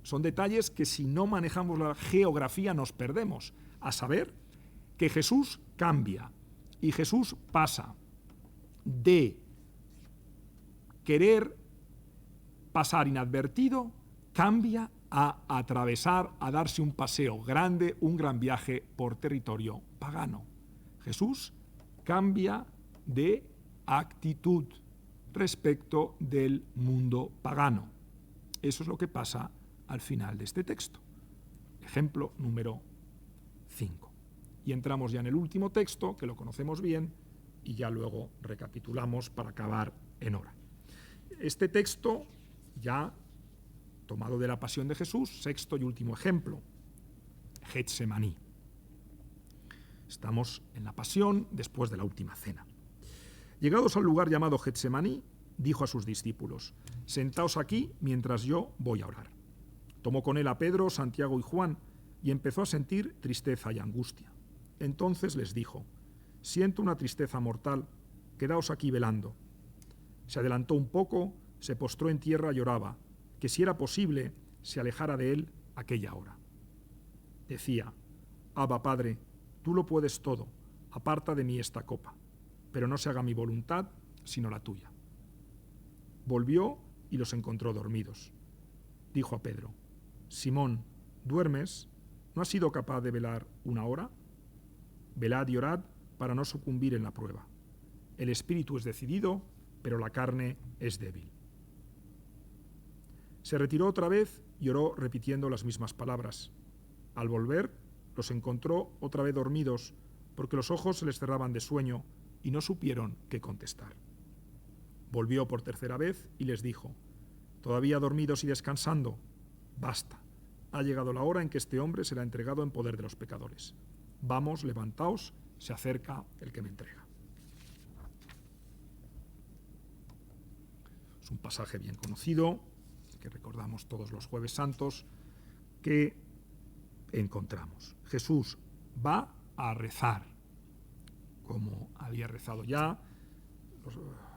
Son detalles que si no manejamos la geografía nos perdemos. A saber, que Jesús cambia y Jesús pasa de querer pasar inadvertido, cambia a atravesar, a darse un paseo grande, un gran viaje por territorio pagano. Jesús cambia de actitud respecto del mundo pagano. Eso es lo que pasa al final de este texto. Ejemplo número 5. Y entramos ya en el último texto, que lo conocemos bien, y ya luego recapitulamos para acabar en hora. Este texto, ya tomado de la pasión de Jesús, sexto y último ejemplo, Getsemaní. Estamos en la pasión después de la última cena. Llegados al lugar llamado Getsemaní, dijo a sus discípulos: sentaos aquí mientras yo voy a orar. Tomó con él a Pedro, Santiago y Juan y empezó a sentir tristeza y angustia. Entonces les dijo: siento una tristeza mortal, quedaos aquí velando. Se adelantó un poco, se postró en tierra y lloraba, que si era posible se alejara de él aquella hora. Decía: Abba, Padre, tú lo puedes todo, aparta de mí esta copa, pero no se haga mi voluntad, sino la tuya. Volvió y los encontró dormidos. Dijo a Pedro: Simón, ¿duermes? ¿No has sido capaz de velar una hora? Velad y orad para no sucumbir en la prueba. El espíritu es decidido, pero la carne es débil. Se retiró otra vez y oró repitiendo las mismas palabras. Al volver, los encontró otra vez dormidos, porque los ojos se les cerraban de sueño y no supieron qué contestar. Volvió por tercera vez y les dijo: ¿todavía dormidos y descansando? Basta, ha llegado la hora en que este hombre será entregado en poder de los pecadores. Vamos, levantaos, se acerca el que me entrega. Es un pasaje bien conocido, que recordamos todos los Jueves Santos, que encontramos. Jesús va a rezar, como había rezado ya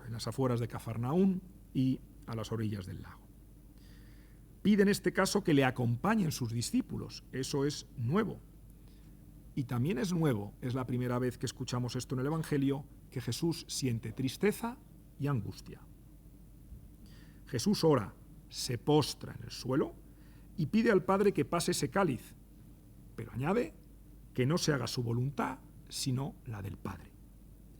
en las afueras de Cafarnaún y a las orillas del lago. Pide en este caso que le acompañen sus discípulos. Eso es nuevo. Y también es nuevo, es la primera vez que escuchamos esto en el Evangelio, que Jesús siente tristeza y angustia. Jesús ora, se postra en el suelo y pide al Padre que pase ese cáliz, pero añade que no se haga su voluntad, sino la del Padre.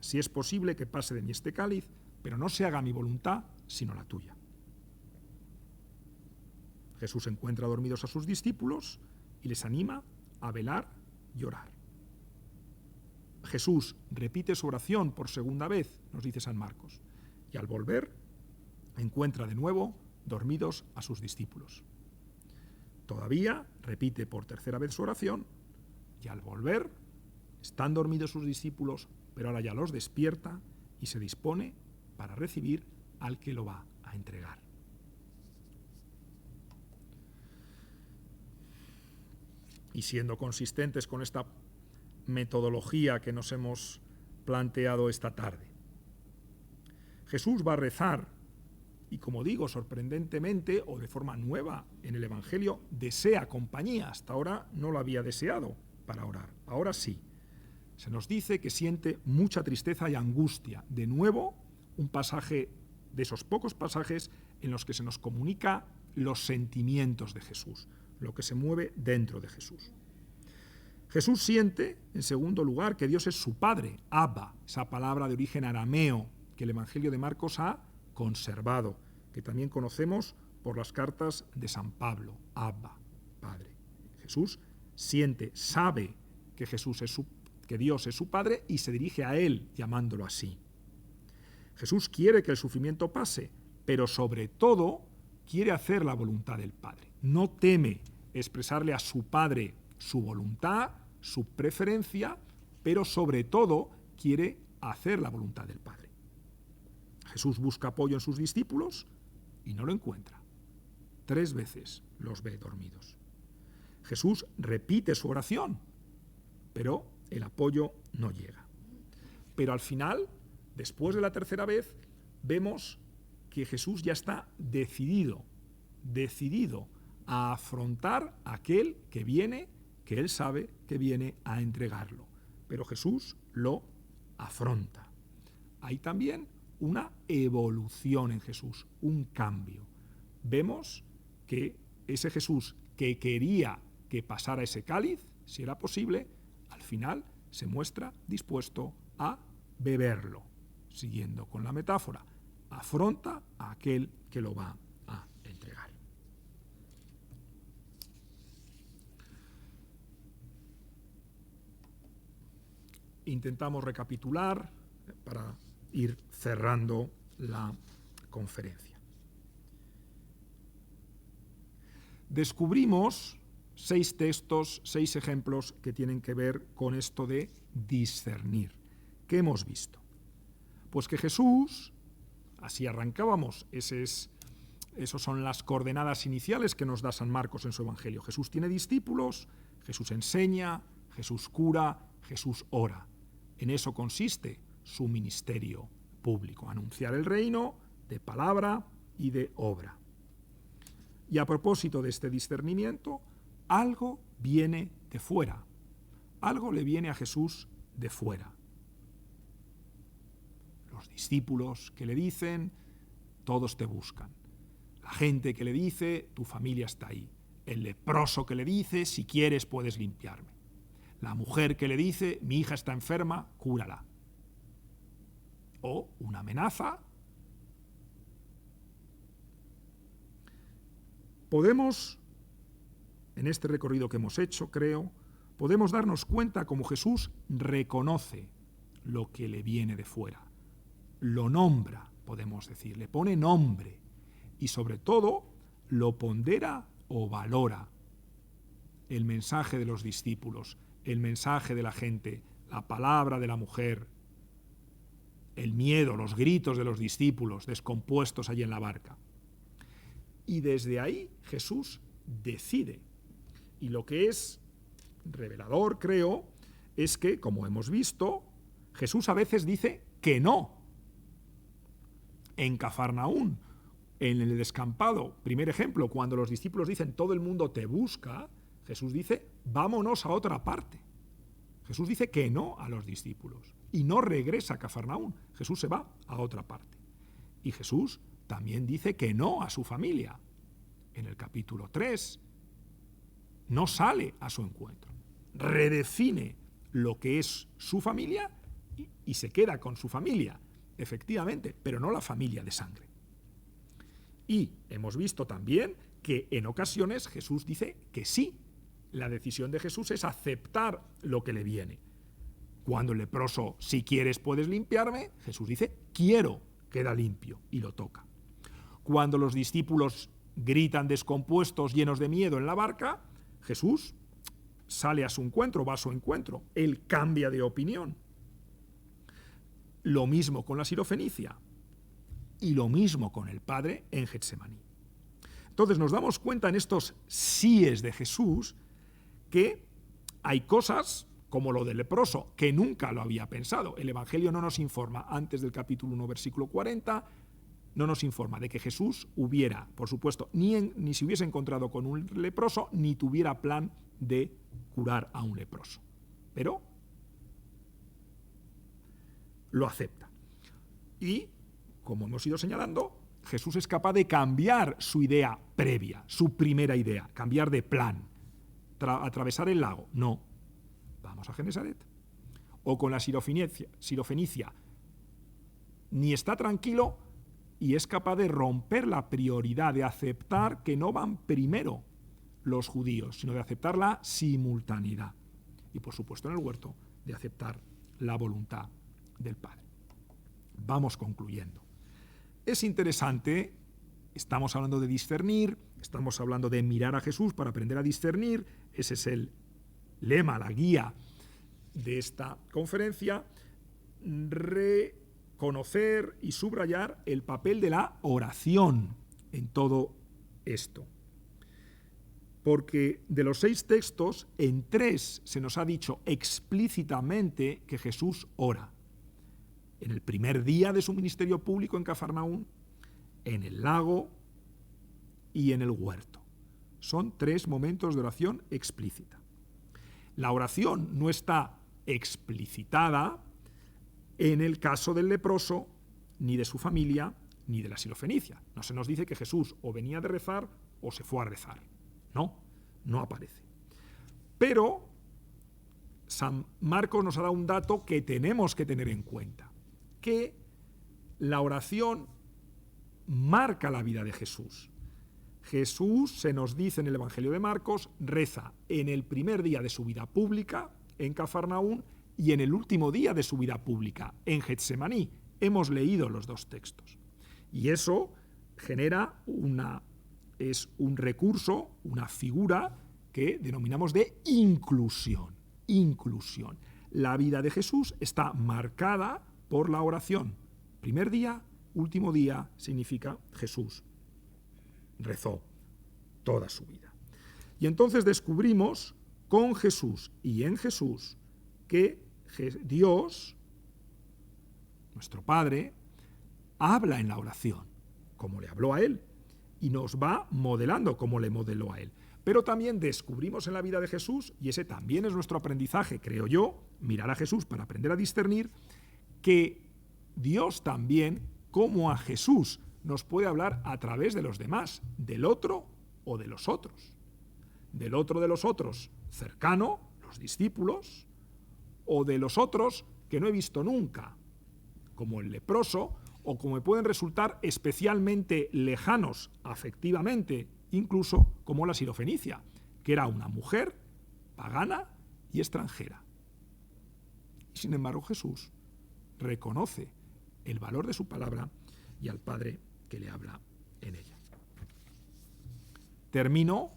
Si es posible que pase de mí este cáliz, pero no se haga mi voluntad, sino la tuya. Jesús encuentra dormidos a sus discípulos y les anima a velar y orar. Jesús repite su oración por segunda vez, nos dice San Marcos, y al volver encuentra de nuevo dormidos a sus discípulos. Todavía repite por tercera vez su oración y al volver están dormidos sus discípulos, pero ahora ya los despierta y se dispone para recibir al que lo va a entregar. Y siendo consistentes con esta metodología que nos hemos planteado esta tarde, Jesús va a rezar y, como digo, sorprendentemente o de forma nueva en el Evangelio, desea compañía. Hasta ahora no lo había deseado para orar. Ahora sí. Se nos dice que siente mucha tristeza y angustia. De nuevo, un pasaje de esos pocos pasajes en los que se nos comunica los sentimientos de Jesús, lo que se mueve dentro de Jesús. Jesús siente, en segundo lugar, que Dios es su Padre, Abba, esa palabra de origen arameo que el Evangelio de Marcos ha conservado, que también conocemos por las cartas de San Pablo, Abba, Padre. Jesús siente, sabe que que Dios es su Padre y se dirige a Él llamándolo así. Jesús quiere que el sufrimiento pase, pero sobre todo quiere hacer la voluntad del Padre. No teme expresarle a su Padre su voluntad, su preferencia, pero sobre todo quiere hacer la voluntad del Padre. Jesús busca apoyo en sus discípulos y no lo encuentra. 3 veces los ve dormidos. Jesús repite su oración, pero el apoyo no llega. Pero al final, después de la 3ª vez, vemos que Jesús ya está decidido a afrontar a aquel que viene, que él sabe que viene a entregarlo. Pero Jesús lo afronta. Hay también una evolución en Jesús, un cambio. Vemos que ese Jesús que quería que pasara ese cáliz, si era posible, al final se muestra dispuesto a beberlo. Siguiendo con la metáfora, afronta a aquel que lo va a entregar. Intentamos recapitular para ir cerrando la conferencia. Descubrimos 6 textos, 6 ejemplos que tienen que ver con esto de discernir. ¿Qué hemos visto? Pues que Jesús, así arrancábamos, esos son las coordenadas iniciales que nos da San Marcos en su Evangelio. Jesús tiene discípulos, Jesús enseña, Jesús cura, Jesús ora. En eso consiste su ministerio público, anunciar el reino de palabra y de obra. Y a propósito de este discernimiento, algo viene de fuera, algo le viene a Jesús de fuera. Los discípulos que le dicen, todos te buscan. La gente que le dice, tu familia está ahí. El leproso que le dice, si quieres puedes limpiarme. La mujer que le dice, mi hija está enferma, cúrala. O una amenaza. Podemos, en este recorrido que hemos hecho, creo, podemos darnos cuenta cómo Jesús reconoce lo que le viene de fuera. Lo nombra, podemos decir, le pone nombre y sobre todo lo pondera o valora. El mensaje de los discípulos, el mensaje de la gente, la palabra de la mujer, el miedo, los gritos de los discípulos descompuestos allí en la barca. Y desde ahí Jesús decide. Y lo que es revelador, creo, es que, como hemos visto, Jesús a veces dice que no. En Cafarnaún, en el descampado, primer ejemplo, cuando los discípulos dicen todo el mundo te busca, Jesús dice vámonos a otra parte. Jesús dice que no a los discípulos y no regresa a Cafarnaún. Jesús se va a otra parte. Y Jesús también dice que no a su familia. En el capítulo 3 no sale a su encuentro. Redefine lo que es su familia y se queda con su familia, efectivamente, pero no la familia de sangre. Y hemos visto también que en ocasiones Jesús dice que sí. La decisión de Jesús es aceptar lo que le viene. Cuando el leproso, si quieres puedes limpiarme, Jesús dice, quiero, queda limpio, y lo toca. Cuando los discípulos gritan descompuestos, llenos de miedo en la barca, Jesús sale a su encuentro, va a su encuentro. Él cambia de opinión. Lo mismo con la sirofenicia y lo mismo con el Padre en Getsemaní. Entonces nos damos cuenta en estos síes de Jesús que hay cosas, como lo del leproso, que nunca lo había pensado. El Evangelio no nos informa, antes del capítulo 1, versículo 40, no nos informa de que Jesús hubiera, por supuesto, ni se hubiese encontrado con un leproso, ni tuviera plan de curar a un leproso. Pero lo acepta. Y, como hemos ido señalando, Jesús es capaz de cambiar su idea previa, su primera idea, cambiar de plan. Atravesar el lago, no. Vamos a Genesaret. O con la sirofenicia, ni está tranquilo y es capaz de romper la prioridad, de aceptar que no van primero los judíos, sino de aceptar la simultaneidad. Y por supuesto en el huerto, de aceptar la voluntad del Padre. Vamos concluyendo. Es interesante, estamos hablando de discernir, estamos hablando de mirar a Jesús para aprender a discernir, ese es el lema, la guía de esta conferencia. conocer y subrayar el papel de la oración en todo esto. Porque de los 6 textos, en 3 se nos ha dicho explícitamente que Jesús ora. En el primer día de su ministerio público en Cafarnaún, en el lago y en el huerto. Son 3 momentos de oración explícita. La oración no está explicitada en el caso del leproso, ni de su familia, ni de la sirofenicia. No se nos dice que Jesús o venía de rezar o se fue a rezar. No aparece. Pero San Marcos nos ha dado un dato que tenemos que tener en cuenta, que la oración marca la vida de Jesús. Jesús, se nos dice en el Evangelio de Marcos, reza en el primer día de su vida pública, en Cafarnaún, y en el último día de su vida pública, en Getsemaní. Hemos leído los 2 textos. Y eso genera es un recurso, una figura que denominamos de inclusión. Inclusión. La vida de Jesús está marcada por la oración. Primer día, último día, significa Jesús rezó toda su vida. Y entonces descubrimos con Jesús y en Jesús que Dios, nuestro Padre, habla en la oración, como le habló a él, y nos va modelando como le modeló a él. Pero también descubrimos en la vida de Jesús, y ese también es nuestro aprendizaje, creo yo, mirar a Jesús para aprender a discernir, que Dios también, como a Jesús, nos puede hablar a través de los demás, del otro o de los otros. Del otro de los otros cercano, los discípulos, o de los otros que no he visto nunca, como el leproso, o como me pueden resultar especialmente lejanos afectivamente, incluso como la sirofenicia, que era una mujer pagana y extranjera. Y sin embargo Jesús reconoce el valor de su palabra y al Padre que le habla en ella. Termino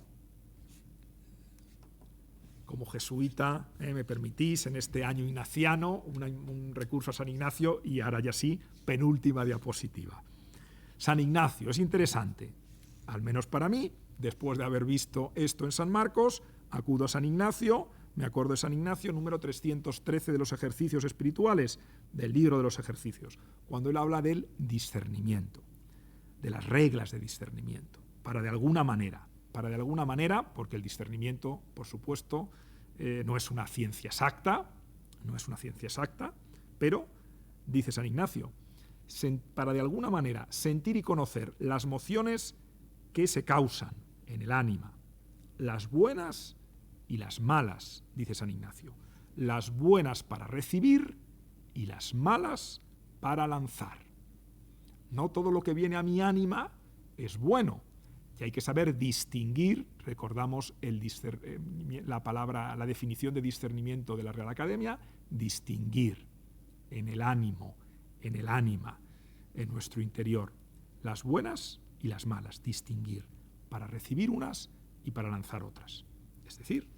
como jesuita, me permitís, en este año ignaciano, un recurso a San Ignacio, y ahora ya sí, penúltima diapositiva. San Ignacio, es interesante, al menos para mí, después de haber visto esto en San Marcos, acudo a San Ignacio, me acuerdo de San Ignacio, número 313 de los ejercicios espirituales, del libro de los ejercicios, cuando él habla del discernimiento, de las reglas de discernimiento, para de alguna manera, porque el discernimiento, por supuesto, no es una ciencia exacta, pero, dice San Ignacio, para de alguna manera sentir y conocer las mociones que se causan en el ánima, las buenas y las malas, dice San Ignacio, las buenas para recibir y las malas para lanzar. No todo lo que viene a mi ánima es bueno, y hay que saber distinguir, recordamos la definición de discernimiento de la Real Academia, distinguir en el ánimo, en el ánima, en nuestro interior, las buenas y las malas, distinguir, para recibir unas y para lanzar otras. Es decir,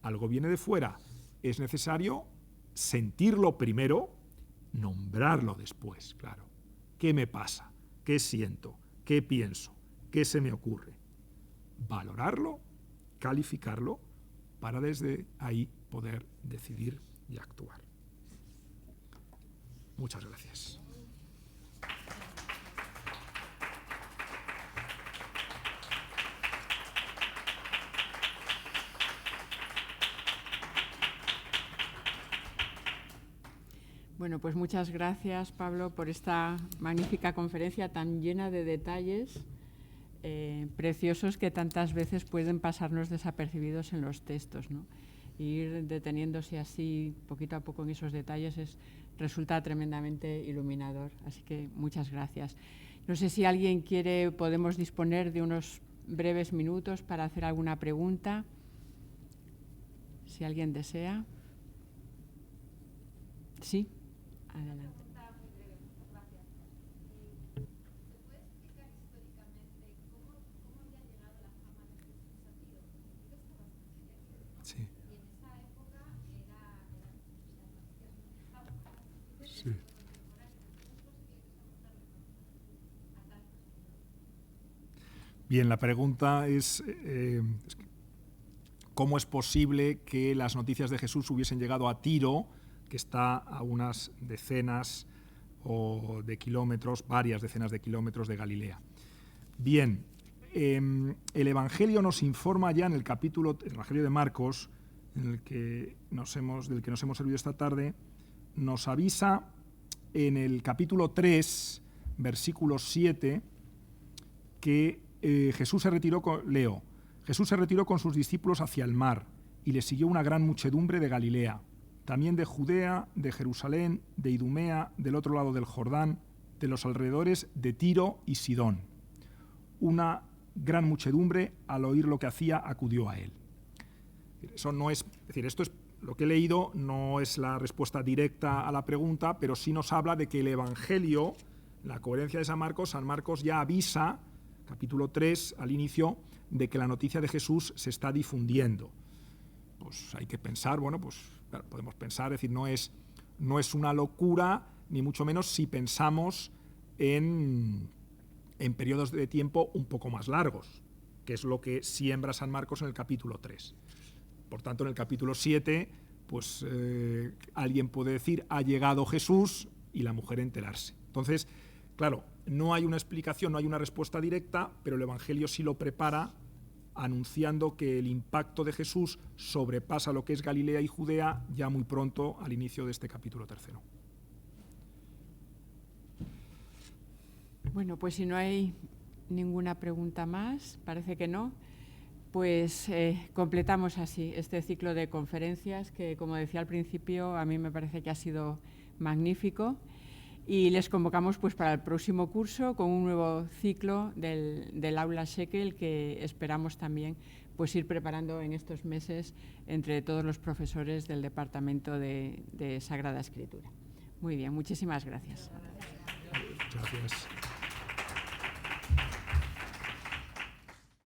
algo viene de fuera, es necesario sentirlo primero, nombrarlo después, claro. ¿Qué me pasa? ¿Qué siento? ¿Qué pienso? ¿Qué se me ocurre? Valorarlo, calificarlo, para desde ahí poder decidir y actuar. Muchas gracias.
Bueno, pues muchas gracias, Pablo, por esta magnífica conferencia tan llena de detalles preciosos que tantas veces pueden pasarnos desapercibidos en los textos, ¿no? Ir deteniéndose así poquito a poco en esos detalles resulta tremendamente iluminador. Así que muchas gracias. No sé si alguien quiere, podemos disponer de unos breves minutos para hacer alguna pregunta. Si alguien desea. Sí, adelante.
Sí. Sí. Bien, la pregunta es ¿cómo es posible que las noticias de Jesús hubiesen llegado a Tiro, que está a unas decenas de kilómetros, varias decenas de kilómetros de Galilea? Bien, el Evangelio nos informa ya en el Evangelio de Marcos, del que nos hemos servido esta tarde, nos avisa en el capítulo 3, versículo 7, que Jesús se retiró con sus discípulos hacia el mar y le siguió una gran muchedumbre de Galilea, también de Judea, de Jerusalén, de Idumea, del otro lado del Jordán, de los alrededores de Tiro y Sidón. Una gran muchedumbre, al oír lo que hacía, acudió a él. Eso no es decir, esto es lo que he leído, no es la respuesta directa a la pregunta, pero sí nos habla de que el Evangelio, la coherencia de San Marcos ya avisa, capítulo 3, al inicio, de que la noticia de Jesús se está difundiendo. Pues hay que pensar, claro, podemos pensar, es decir, no es una locura, ni mucho menos si pensamos en periodos de tiempo un poco más largos, que es lo que siembra San Marcos en el capítulo 3. Por tanto, en el capítulo 7, pues alguien puede decir, ha llegado Jesús, y la mujer enterarse. Entonces, claro, no hay una explicación, no hay una respuesta directa, pero el Evangelio sí lo prepara anunciando que el impacto de Jesús sobrepasa lo que es Galilea y Judea ya muy pronto al inicio de este capítulo 3.
Bueno, pues si no hay ninguna pregunta más, parece que no, pues completamos así este ciclo de conferencias que, como decía al principio, a mí me parece que ha sido magnífico. Y les convocamos pues para el próximo curso con un nuevo ciclo del Aula Shekel que esperamos también pues ir preparando en estos meses entre todos los profesores del Departamento de Sagrada Escritura. Muy bien, muchísimas gracias.
Gracias.